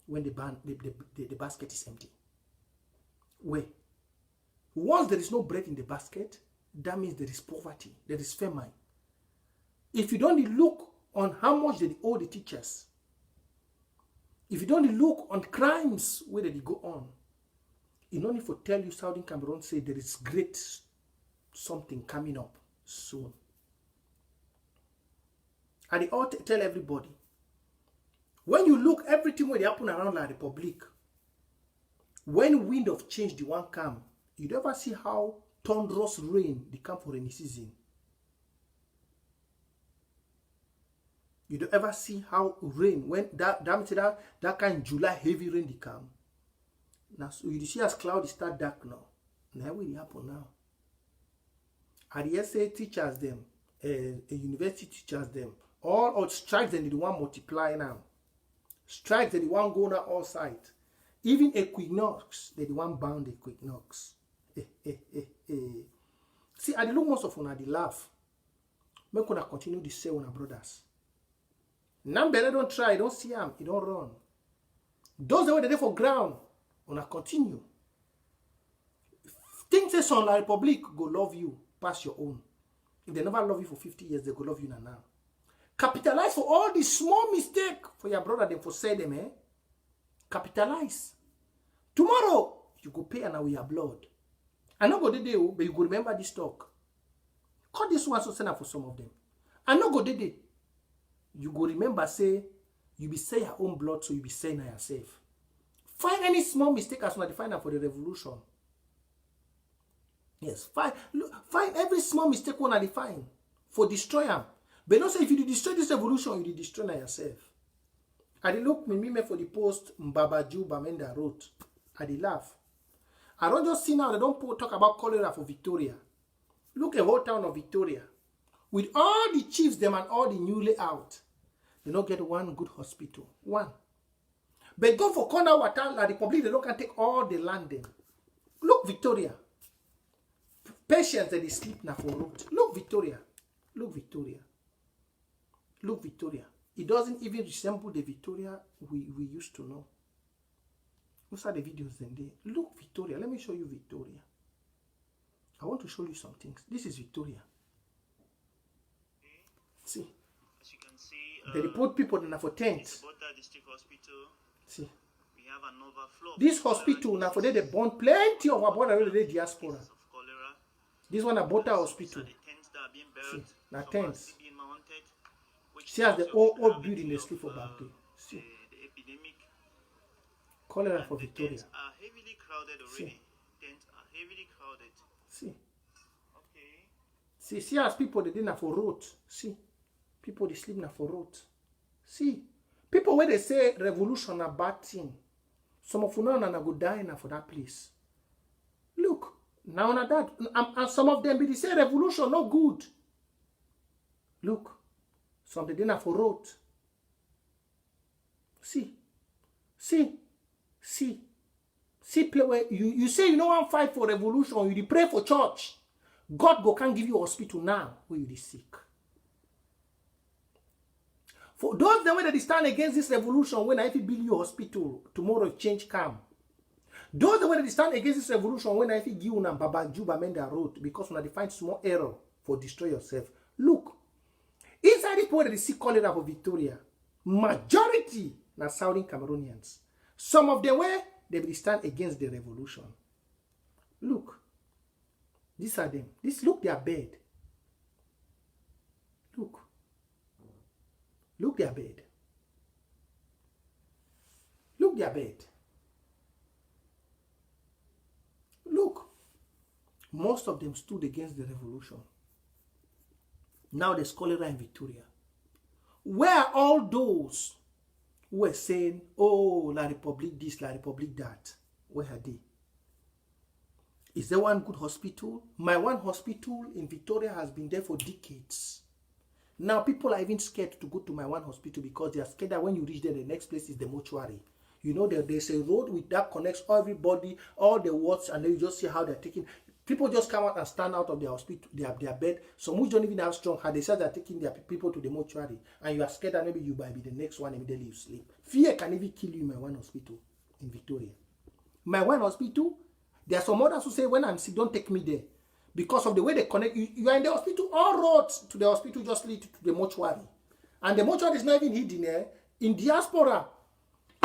When the basket is empty. Where? Once there is no bread in the basket, that means there is poverty, there is famine. If you don't look on how much they owe the teachers, if you don't look on crimes where they go on, you don't need to tell you Southern Cameroon say there is great something coming up soon. And they all tell everybody, when you look everything where they happen around La Republic, when wind of change the one come, you never see how thunderous rain they come for rainy season. You don't ever see how rain, when that kind of July heavy rain they come. Now so you see as clouds start dark now. Now what will happen now? And the SA teachers them, a university teachers them, all strikes and the one multiply now. Strikes and the one go now all sides. Even equinox, they the one bound equinox. See, I look most of una the laugh. Make una continue to say una brothers. Nambele don't try, don't see him, he don't run. Those that were there for ground, una continue. Think say son La Republic go love you past your own. If they never love you for 50 years, they go love you now. Capitalize for all the small mistake for your brother, them for say them, Capitalize. Tomorrow, you go pay and with your blood. I know go dey, but you go remember this talk. Cut this one so send up for some of them. I know go dey. You go remember say, you be say your own blood, so you be saying na yourself. Find any small mistake as you define for the revolution. Yes, find every small mistake one define for destroy them. But don't say if you destroy this revolution, you destroy na yourself. I look me for the post Mbabaju Bamenda wrote. I laugh. I don't just see now, they don't talk about cholera for Victoria. Look at the whole town of Victoria. With all the chiefs, them and all the newly out, they don't get one good hospital. One. But go for corner water, like the public, they don't can take all the land them. Look, Victoria. Patients that they sleep now for road. Look, Victoria. Look, Victoria. Look, Victoria. It doesn't even resemble the Victoria we used to know. Those are the videos then there. Look, Victoria. Let me show you Victoria. I want to show you some things. This is Victoria. See. As you can see, they report people now for tents. Bota District Hospital. See. We have an overflow. This hospital now for they born plenty of our born already diaspora. This one a Bota hospital. See, now tents. See as the old building they sleep for back there. See. The epidemic. Cholera for Victoria. Tents are heavily crowded already. Tents are heavily crowded. See. Okay. See as people they didn't for road. See. People they sleep now for road. See. People where they say revolution a bad thing. Some of you now go die now for that place. Look. Now that. And some of them be they say revolution not good. Look. Some they didn't for road. See. See. See. See play where you say you know one fight for revolution, you pray for church. God go can't give you hospital now where you sick. For those the way that they stand against this revolution, when I build you hospital, tomorrow change come. Those the way that they stand against this revolution, when I give you na Baba Juba Menda road, because when they find small error for destroy yourself. Look, inside this point that they see cholera for Victoria, majority na Southern Cameroonians. Some of them where they will stand against the revolution. Look, these are them. This look their bed. Look. Look their bed. Look their bed. Look. Most of them stood against the revolution. Now there's cholera in Victoria. Where are all those who were saying, oh, La Republique this, La Republique that? Where are they? Is there one good hospital? My one hospital in Victoria has been there for decades. Now people are even scared to go to my one hospital because they are scared that when you reach there, the next place is the mortuary. You know, there's a road with that connects everybody, all the wards, and then you just see how they're taking. People just come out and stand out of their hospital, their bed. Some who don't even have strong heart, they say they're taking their people to the mortuary, and you are scared that maybe you might be the next one immediately you sleep. Fear can even kill you in my one hospital in Victoria. My one hospital, there are some others who say when I'm sick, don't take me there. Because of the way they connect, you are in the hospital, all roads to the hospital just lead to the mortuary. And the mortuary is not even hidden there. In diaspora,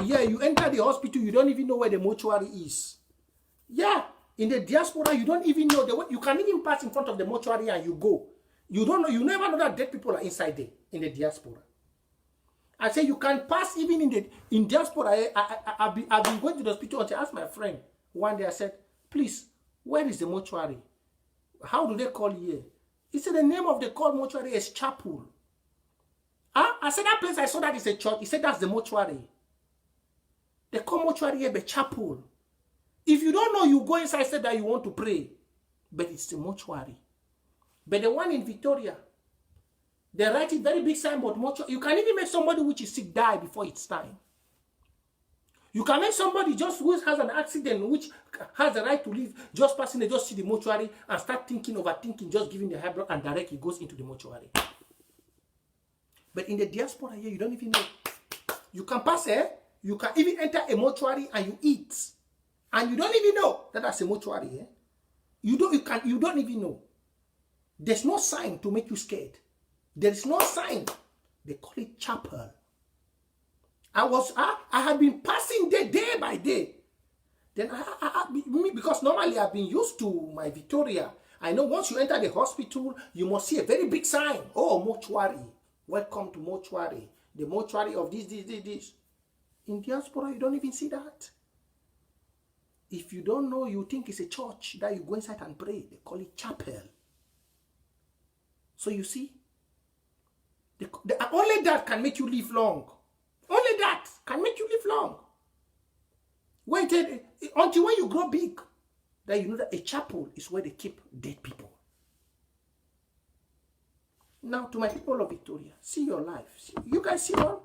yeah, you enter the hospital, you don't even know where the mortuary is. Yeah, in the diaspora, you don't even know the way. You can even pass in front of the mortuary and you go. You don't know, you never know that dead people are inside there, in the diaspora. I say you can pass even in diaspora. I've been going to the hospital and I asked my friend one day, I said, please, where is the mortuary? How do they call here? He said the name of the call mortuary is chapel. I said that place I saw that is a church. He said that's the mortuary. They call mortuary here the chapel. If you don't know, you go inside, say that you want to pray. But it's the mortuary. But the one in Victoria, they write it very big signboard mortuary. You can even make somebody which is sick die before it's time. You can make somebody just who has an accident, which has the right to live, just passing, they just see the mortuary and start thinking, overthinking, just giving the high blood, and directly goes into the mortuary. But in the diaspora here, you don't even know. You can pass here, you can even enter a mortuary and you eat. And you don't even know that that's a mortuary here. You don't even know. There's no sign to make you scared. There is no sign. They call it chapel. I had been passing there day by day. Then because normally I've been used to my Victoria. I know once you enter the hospital, you must see a very big sign. Oh, mortuary. Welcome to mortuary. The mortuary of this. In diaspora, you don't even see that. If you don't know, you think it's a church that you go inside and pray. They call it chapel. So you see, only that can make you live long. Only that can make you live long. Wait until when you grow big, that you know that a chapel is where they keep dead people. Now, to my people of Victoria, see your life. You guys see all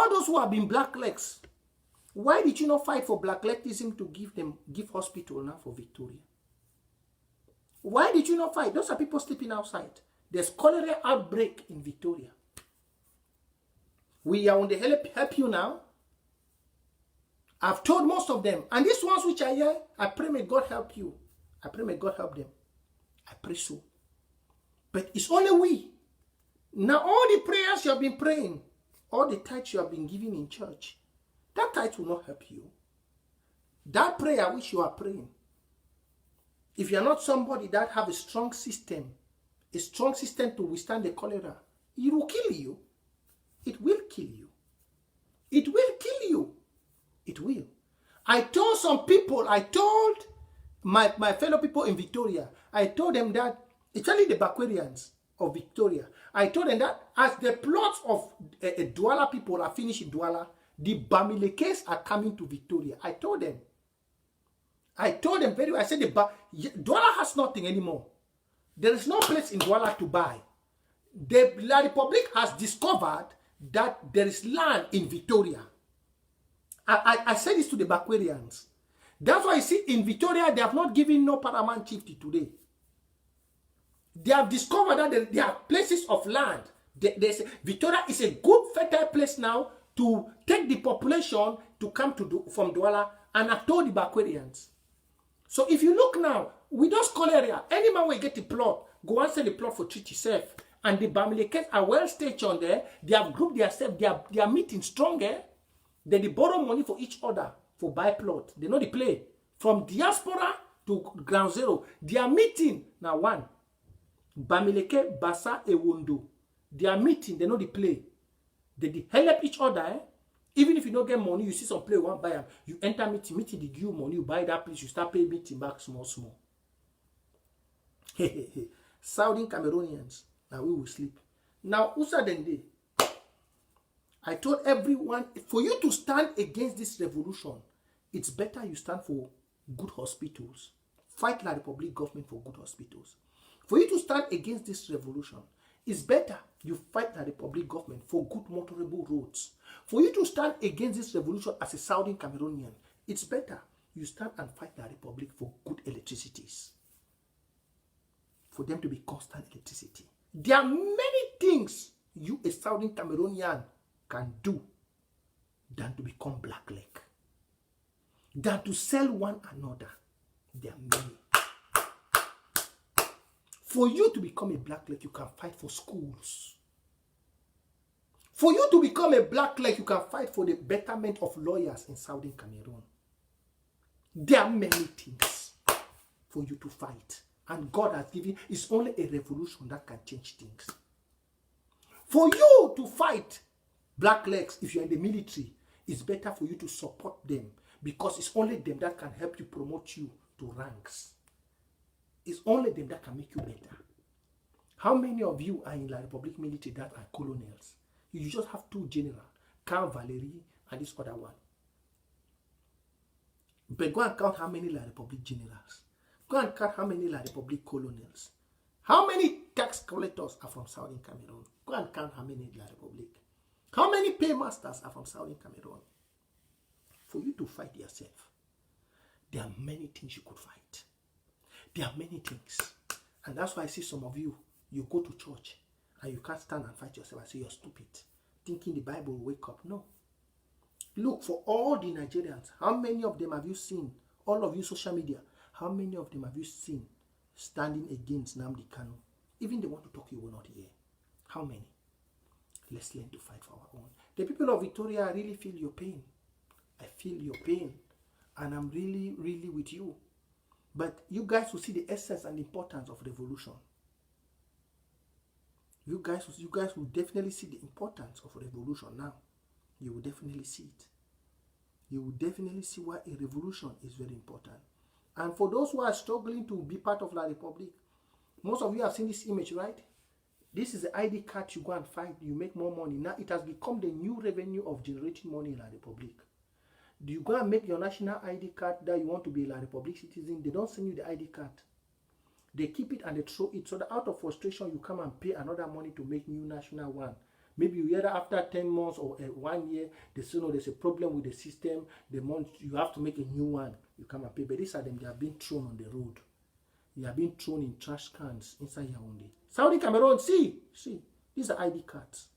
those who have been blacklegs. Why did you not fight for blacklegism to give hospital now for Victoria? Why did you not fight? Those are people sleeping outside. There's cholera outbreak in Victoria. We are on the help you now. I've told most of them. And these ones which are here, I pray may God help you. I pray may God help them. I pray so. But it's only we. Now all the prayers you have been praying, all the tithes you have been giving in church, that tithe will not help you. That prayer which you are praying, if you are not somebody that have a strong system to withstand the cholera, it will kill you. It will kill you. It will kill you. It will. I told some people, I told my fellow people in Victoria, I told them that, especially the Bakwarians of Victoria, I told them that as the plots of Douala people are finished in Douala, the Bamilekes are coming to Victoria. I told them very well. I said, Douala has nothing anymore. There is no place in Douala to buy. The La Republic has discovered that there is land in Victoria. I said this to the Bakwarians. That's why you see in Victoria, they have not given no paramount chieftain today. They have discovered that there are places of land. Victoria is a good fertile place now to take the population to come from Douala, and I've told the Bakwarians. So if you look now, with those cholera, any man will get a plot, go and sell the plot for treat yourself. And the Bamilekes are well stationed there. They have grouped themselves. They are meeting stronger. They borrow money for each other for buy plot. They know the play. From diaspora to ground zero, they are meeting. Now one. Bamileke, Basa, Ewondo. They are meeting. They know the play. They help each other. Even if you don't get money, you see some play, you want to buy them. You enter meeting, they give you money, you buy that place, you start paying meeting back small. Southern Cameroonians, now we will sleep. Now, Usa Dende, I told everyone, for you to stand against this revolution, it's better you stand for good hospitals. Fight the Republic government for good hospitals. For you to stand against this revolution, it's better you fight the Republic government for good motorable roads. For you to stand against this revolution as a Southern Cameroonian, it's better you stand and fight the Republic for good electricities. For them to be constant electricity. There are many things you, a Southern Cameroonian, can do than to become blackleg. Than to sell one another. There are many. For you to become a blackleg, you can fight for schools. For you to become a blackleg, you can fight for the betterment of lawyers in Southern Cameroon. There are many things for you to fight. And God has given, it's only a revolution that can change things. For you to fight blacklegs, if you're in the military, it's better for you to support them. Because it's only them that can help you promote you to ranks. It's only them that can make you better. How many of you are in the Republic military that are colonels? You just have two generals, Carr, Valerie, and this other one. But go and count how many La Republic generals. Go and count how many La Republic colonels. How many tax collectors are from Southern Cameroon? Go and count how many La Republic. How many paymasters are from Southern Cameroon? For you to fight yourself, there are many things you could fight. There are many things. And that's why I see some of you, you go to church and you can't stand and fight yourself. I say you're stupid. Thinking the Bible will wake up. No. Look, for all the Nigerians, how many of them have you seen? All of you social media, how many of them have you seen standing against Nnamdi Kanu? Even they want to talk, you will not hear. How many? Let's learn to fight for our own. The people of Victoria, I really feel your pain. I feel your pain. And I'm really, really with you. But you guys will see the essence and importance of revolution. You guys will definitely see the importance of revolution now. You will definitely see it. You will definitely see why a revolution is very important. And for those who are struggling to be part of La Republic, most of you have seen this image, right? This is the ID card you go and find. You make more money. Now it has become the new revenue of generating money in La Republic. Do you go and make your national ID card that you want to be a Republic citizen? They don't send you the ID card. They keep it and they throw it. So that out of frustration, you come and pay another money to make new national one. Maybe you hear that after 10 months or 1 year, they say, no, there's a problem with the system. The month you have to make a new one. You come and pay. But these are them, they are being thrown on the road. They are being thrown in trash cans inside Yaoundé. Saudi Cameroon, see, these are ID cards.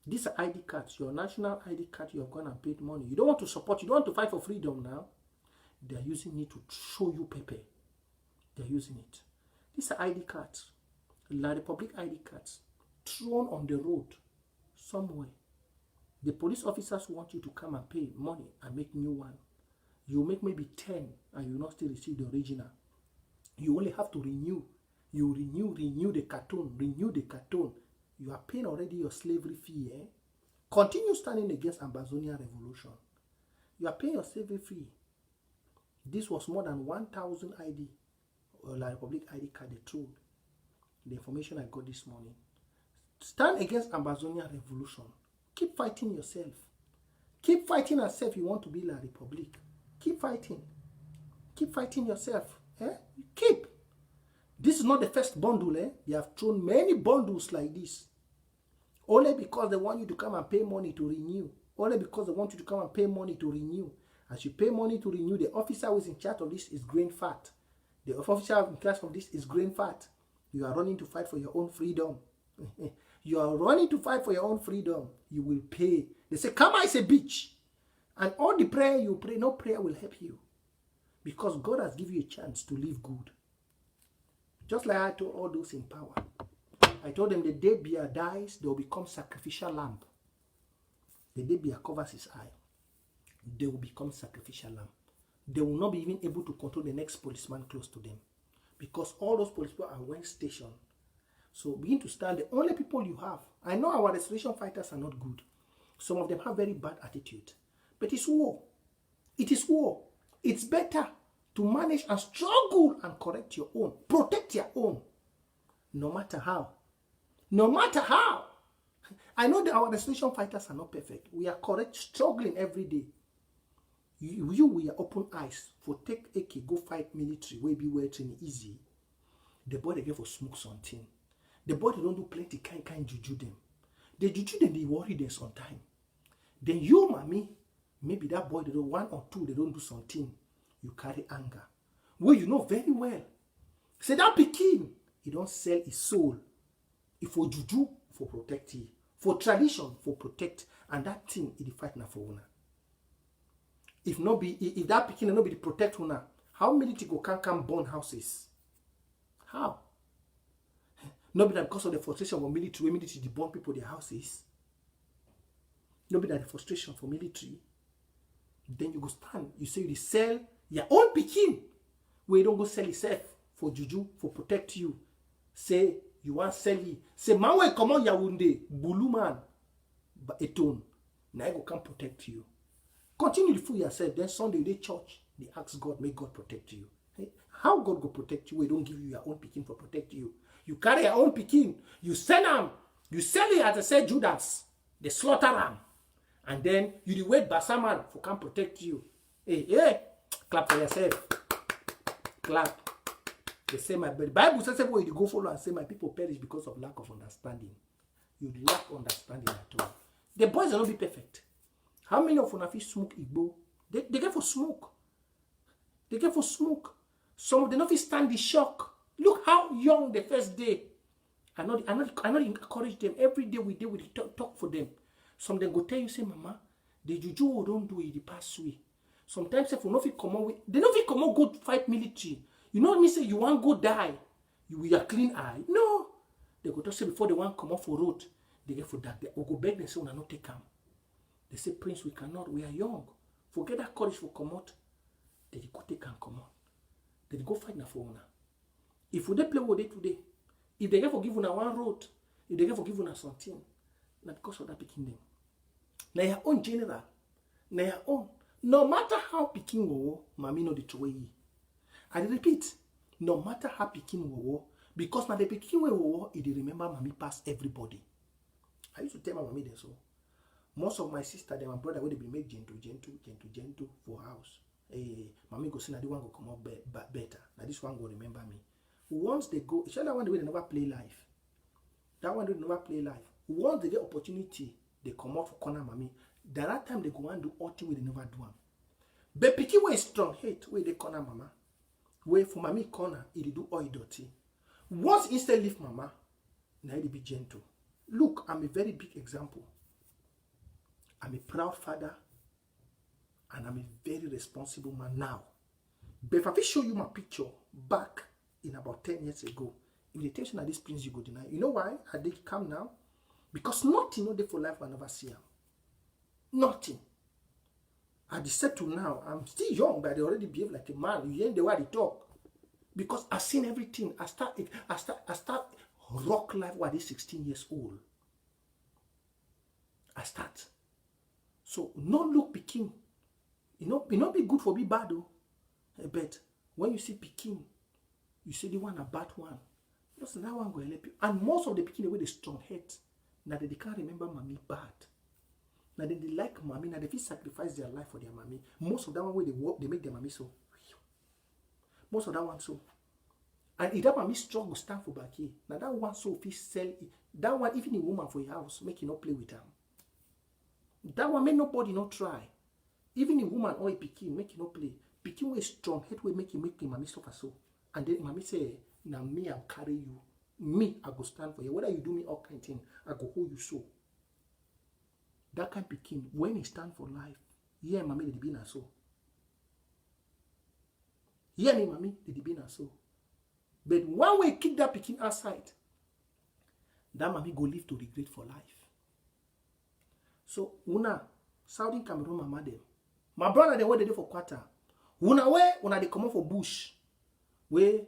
These are ID cards. Your national ID card, you have gone and paid money. You don't want to support, you don't want to fight for freedom now. They are using it to show you paper. They are using it. These are ID cards. La Republic ID cards. Thrown on the road somewhere. The police officers want you to come and pay money and make new one. You make maybe 10 and you will not still receive the original. You only have to renew. You renew the carton, renew the carton. You are paying already your slavery fee. Continue standing against Ambazonian revolution. You are paying your slavery fee. This was more than 1,000 ID, or La Republic ID card they threw. The information I got this morning. Stand against Ambazonian revolution. Keep fighting yourself. Keep fighting yourself. You want to be La Republic. Keep fighting. Keep fighting yourself. Keep. This is not the first bundle. They have thrown many bundles like this. Only because they want you to come and pay money to renew. Only because they want you to come and pay money to renew. As you pay money to renew, the officer who is in charge of this is growing fat. The officer in charge of this is growing fat. You are running to fight for your own freedom. You are running to fight for your own freedom. You will pay. They say, Karma is a bitch. And all the prayer you pray, no prayer will help you. Because God has given you a chance to live good. Just like I told all those in power. I told them the day Biya dies, they will become sacrificial lamb. The day Biya covers his eye, they will become sacrificial lamb. They will not be even able to control the next policeman close to them. Because all those policemen are well stationed. So begin to stand. The only people you have. I know our restoration fighters are not good. Some of them have very bad attitude. But it's war. It is war. It's better to manage and struggle and correct your own. Protect your own. No matter how. No matter how. I know that our restoration fighters are not perfect. We are correct, struggling every day. We are open eyes. For take AK, go fight military, where be well trained easy. The boy they get for smoke something. The boy they don't do plenty kind juju them. They juju them, they worry them sometime. Then you, mommy, maybe that boy they do 1 or 2, they don't do something. You carry anger. Well, you know very well. Say that pikin, he don't sell his soul. If for juju, for protect he. For tradition, for protect. And that thing, it fight na for una. If that pikin no be the protect una, how military go can come burn houses? How? Not be that because of the frustration of military to burn people their houses. Not be that the frustration for military. Then you go stand. You say you sell your own pikin. Where you don't go sell yourself for juju, for protect you. Say you want sell it. Say man way come on Yaoundé, Bulu man, but etone. Now I go can protect you. Continue to fool yourself. Then Sunday they church. They ask God, may God protect you. Hey, how God go protect you? We don't give you your own pikin for protect you. You carry your own pikin. You sell them. You sell it as I said Judas. They slaughter them. And then you the wait Basaman for can protect you. Hey, clap for yourself. Clap. They say the Bible says where you go follow and say my people perish because of lack of understanding. You lack understanding at all. The boys will not be perfect. How many of you smoke Igbo? They get for smoke. They get for smoke. Some of them not stand the shock. Look how young the first day. I not encourage them. Every day we talk for them. Some of them go tell you, say, Mama, the juju don't do it the past way. Sometimes if you not fit come on with, they not fit come on go fight military. You know what I mean? Say you want go die. You with your clean eye. No. They go to say before they want come off for road. They get for that. They go beg them say, we not take them. They say, Prince, we cannot. We are young. Forget that courage for come out. They go take and come out. They go fight na for una. If we play with it today, if they get forgive una one road, if they get forgive una something, not because of that picking them. Now your own general, now your own. No matter how picking wo, mami no the way. I repeat, no matter how picking wo, because now the picking wo, it remember mami pass everybody. I used to tell my mommy this so. Most of my sister, them, my brother, would be make gentle for house. Mommy go see na the one go come up better. Now this one go remember me. Once they go, it's that one the way they never play life. That one they never play life. Once they get opportunity, they come out for corner mommy. That time they go and do all things they never do them. But picky way strong hate where they corner mama. Where for mommy corner, it do all dirty. Once instead leave mama, now it be gentle. Look, I'm a very big example. I'm a proud father, and I'm a very responsible man now. But if I show you my picture back in about 10 years ago, if they tell you that this prince you go deny, you know why I did come now? Because nothing no day for life I never see him. Nothing. I decided to now, I'm still young, but I already behave like a man. You hear the way they talk. Because I've seen everything. I start rock life while I 16 years old. I start. So no look Peking. It not be good for be bad though. But when you see Peking, you see the one a bad one. Listen, that one go help you. And most of the Peking the way they strong head, now they can't remember mommy bad. Now they like mommy, now they feel sacrifice their life for their mommy. Most of that one where they work, they make their mommy so. Most of that one so. And if that mommy strong will stand for back here. Now that one so if he sell it, that one even a woman for your house, make you not play with them. That one make nobody not try. Even a woman or a pikin make you not play. Pikin way strong, head way make your mommy suffer so. And then mommy say, now me I'll carry you. Me I go stand for you. Whether you do me all kind of thing, I go hold you so. That kind pikin when he stand for life, yeah, mommy they be na so. Yeah, me mommy they be na so. But one way kick that pikin outside, that mommy go live to regret for life. So una Southern Cameroon mama them. My brother they were there for quarter. Una way una they come out for bush. Where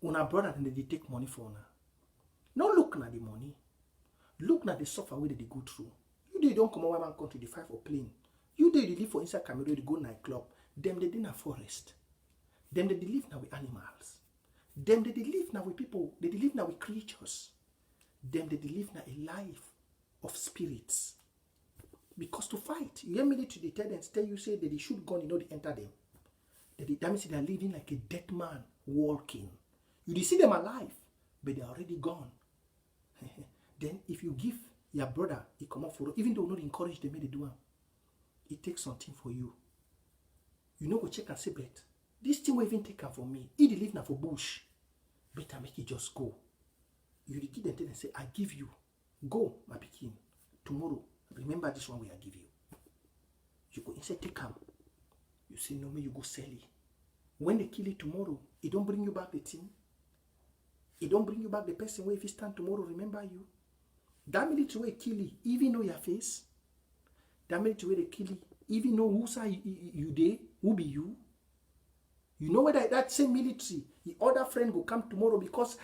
una brother and they take money for una. No look na the money. Look na the suffer where they go through. You they don't come out one country, they fight for plane. You they live for inside Cameroon, they go nightclub. Them they in a forest. Them they live now with animals. Them they live now with people. They live now with creatures. Them they live now a life of spirits. Because to fight, you hear military they tell them, tell you say that they shoot gun, you know they enter them. That means they are living like a dead man walking. You see them alive, but they are already gone. Then if you give your brother, he come up for even though not encourage them, they do it takes something for you. You know go check and say, but this thing will even take her for me. He live now for bush. Better make it just go. You give them and say, I give you. Go, my pikin. Tomorrow. Remember this one we are give you. You go inside take him. You say no, me you go sell it. When they kill it tomorrow, it don't bring you back the thing. It don't bring you back the person where if you stand tomorrow, remember you. That military way kill it, even know your face. That military way they kill it, even know who say you there, who be you. You know whether that same military, the other friend go come tomorrow because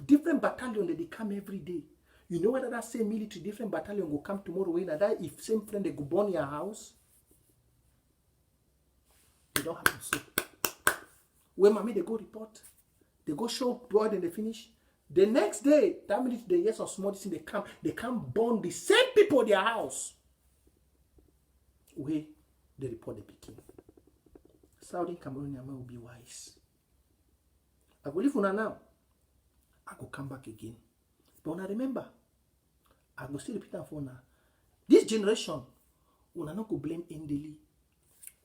different battalion they come every day. You know whether that same military, different battalion will come tomorrow when that if same friend they go burn your house. They don't happen so. When mommy they go report, they go show boy then they finish. The next day, that military they hear some small thing they come burn the same people their house. Where they report the picking. Southern Cameroonian will be wise. I go leave una now. I go come back again. But when I remember, I go still repeat that for now. This generation, una not go blame Endeli.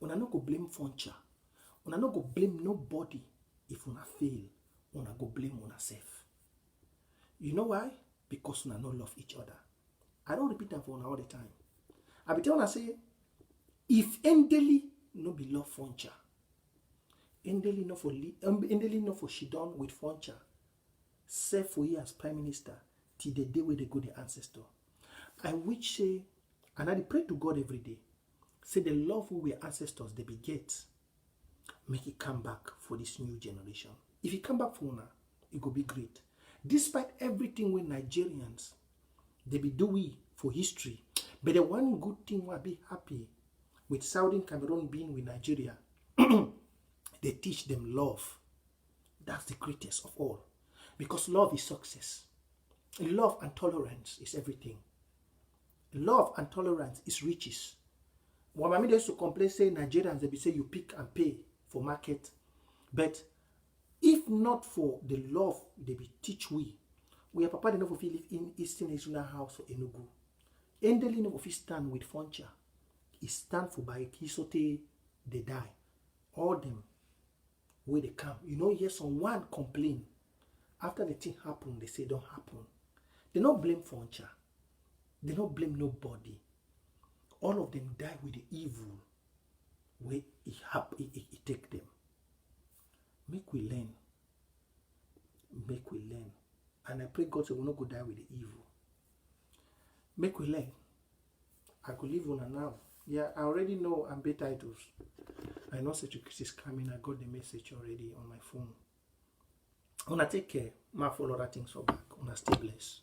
Una not go blame Foncha. Una not go blame nobody if una fail. Una go blame una self. You know why? Because una not love each other. I don't repeat that for una all the time. I be telling una say, if Endeli no be love Foncha, Endeli no for she done with Foncha, serve for you as Prime Minister till the day where they go the ancestor. I wish say, and I pray to God every day, say the love who were ancestors they beget, make it come back for this new generation. If it come back for una, it go be great. Despite everything we Nigerians, they be doing for history, but the one good thing will be happy with Southern Cameroon being with Nigeria, they teach them love. That's the greatest of all. Because love is success. Love and tolerance is everything. Love and tolerance is riches. When my used to complain, say Nigerians, they be say you pick and pay for market. But if not for the love they be teach we are papa they never feel live in Eastern Arizona house for Enugu. Endely never feel stand with Foncha. He stand for by Kisote they die. All them where they come. You know, yes, someone complain. After the thing happen, they say don't happen. They don't blame Foncha. They don't blame nobody. All of them die with the evil where it take them. Make we learn. Make we learn. And I pray God say we will not go die with the evil. Make we learn. I could leave on now. Yeah, I already know I'm better titles. I know such a Christ is coming. I got the message already on my phone. Wanna take care. My follow that things for back. Wanna stay blessed.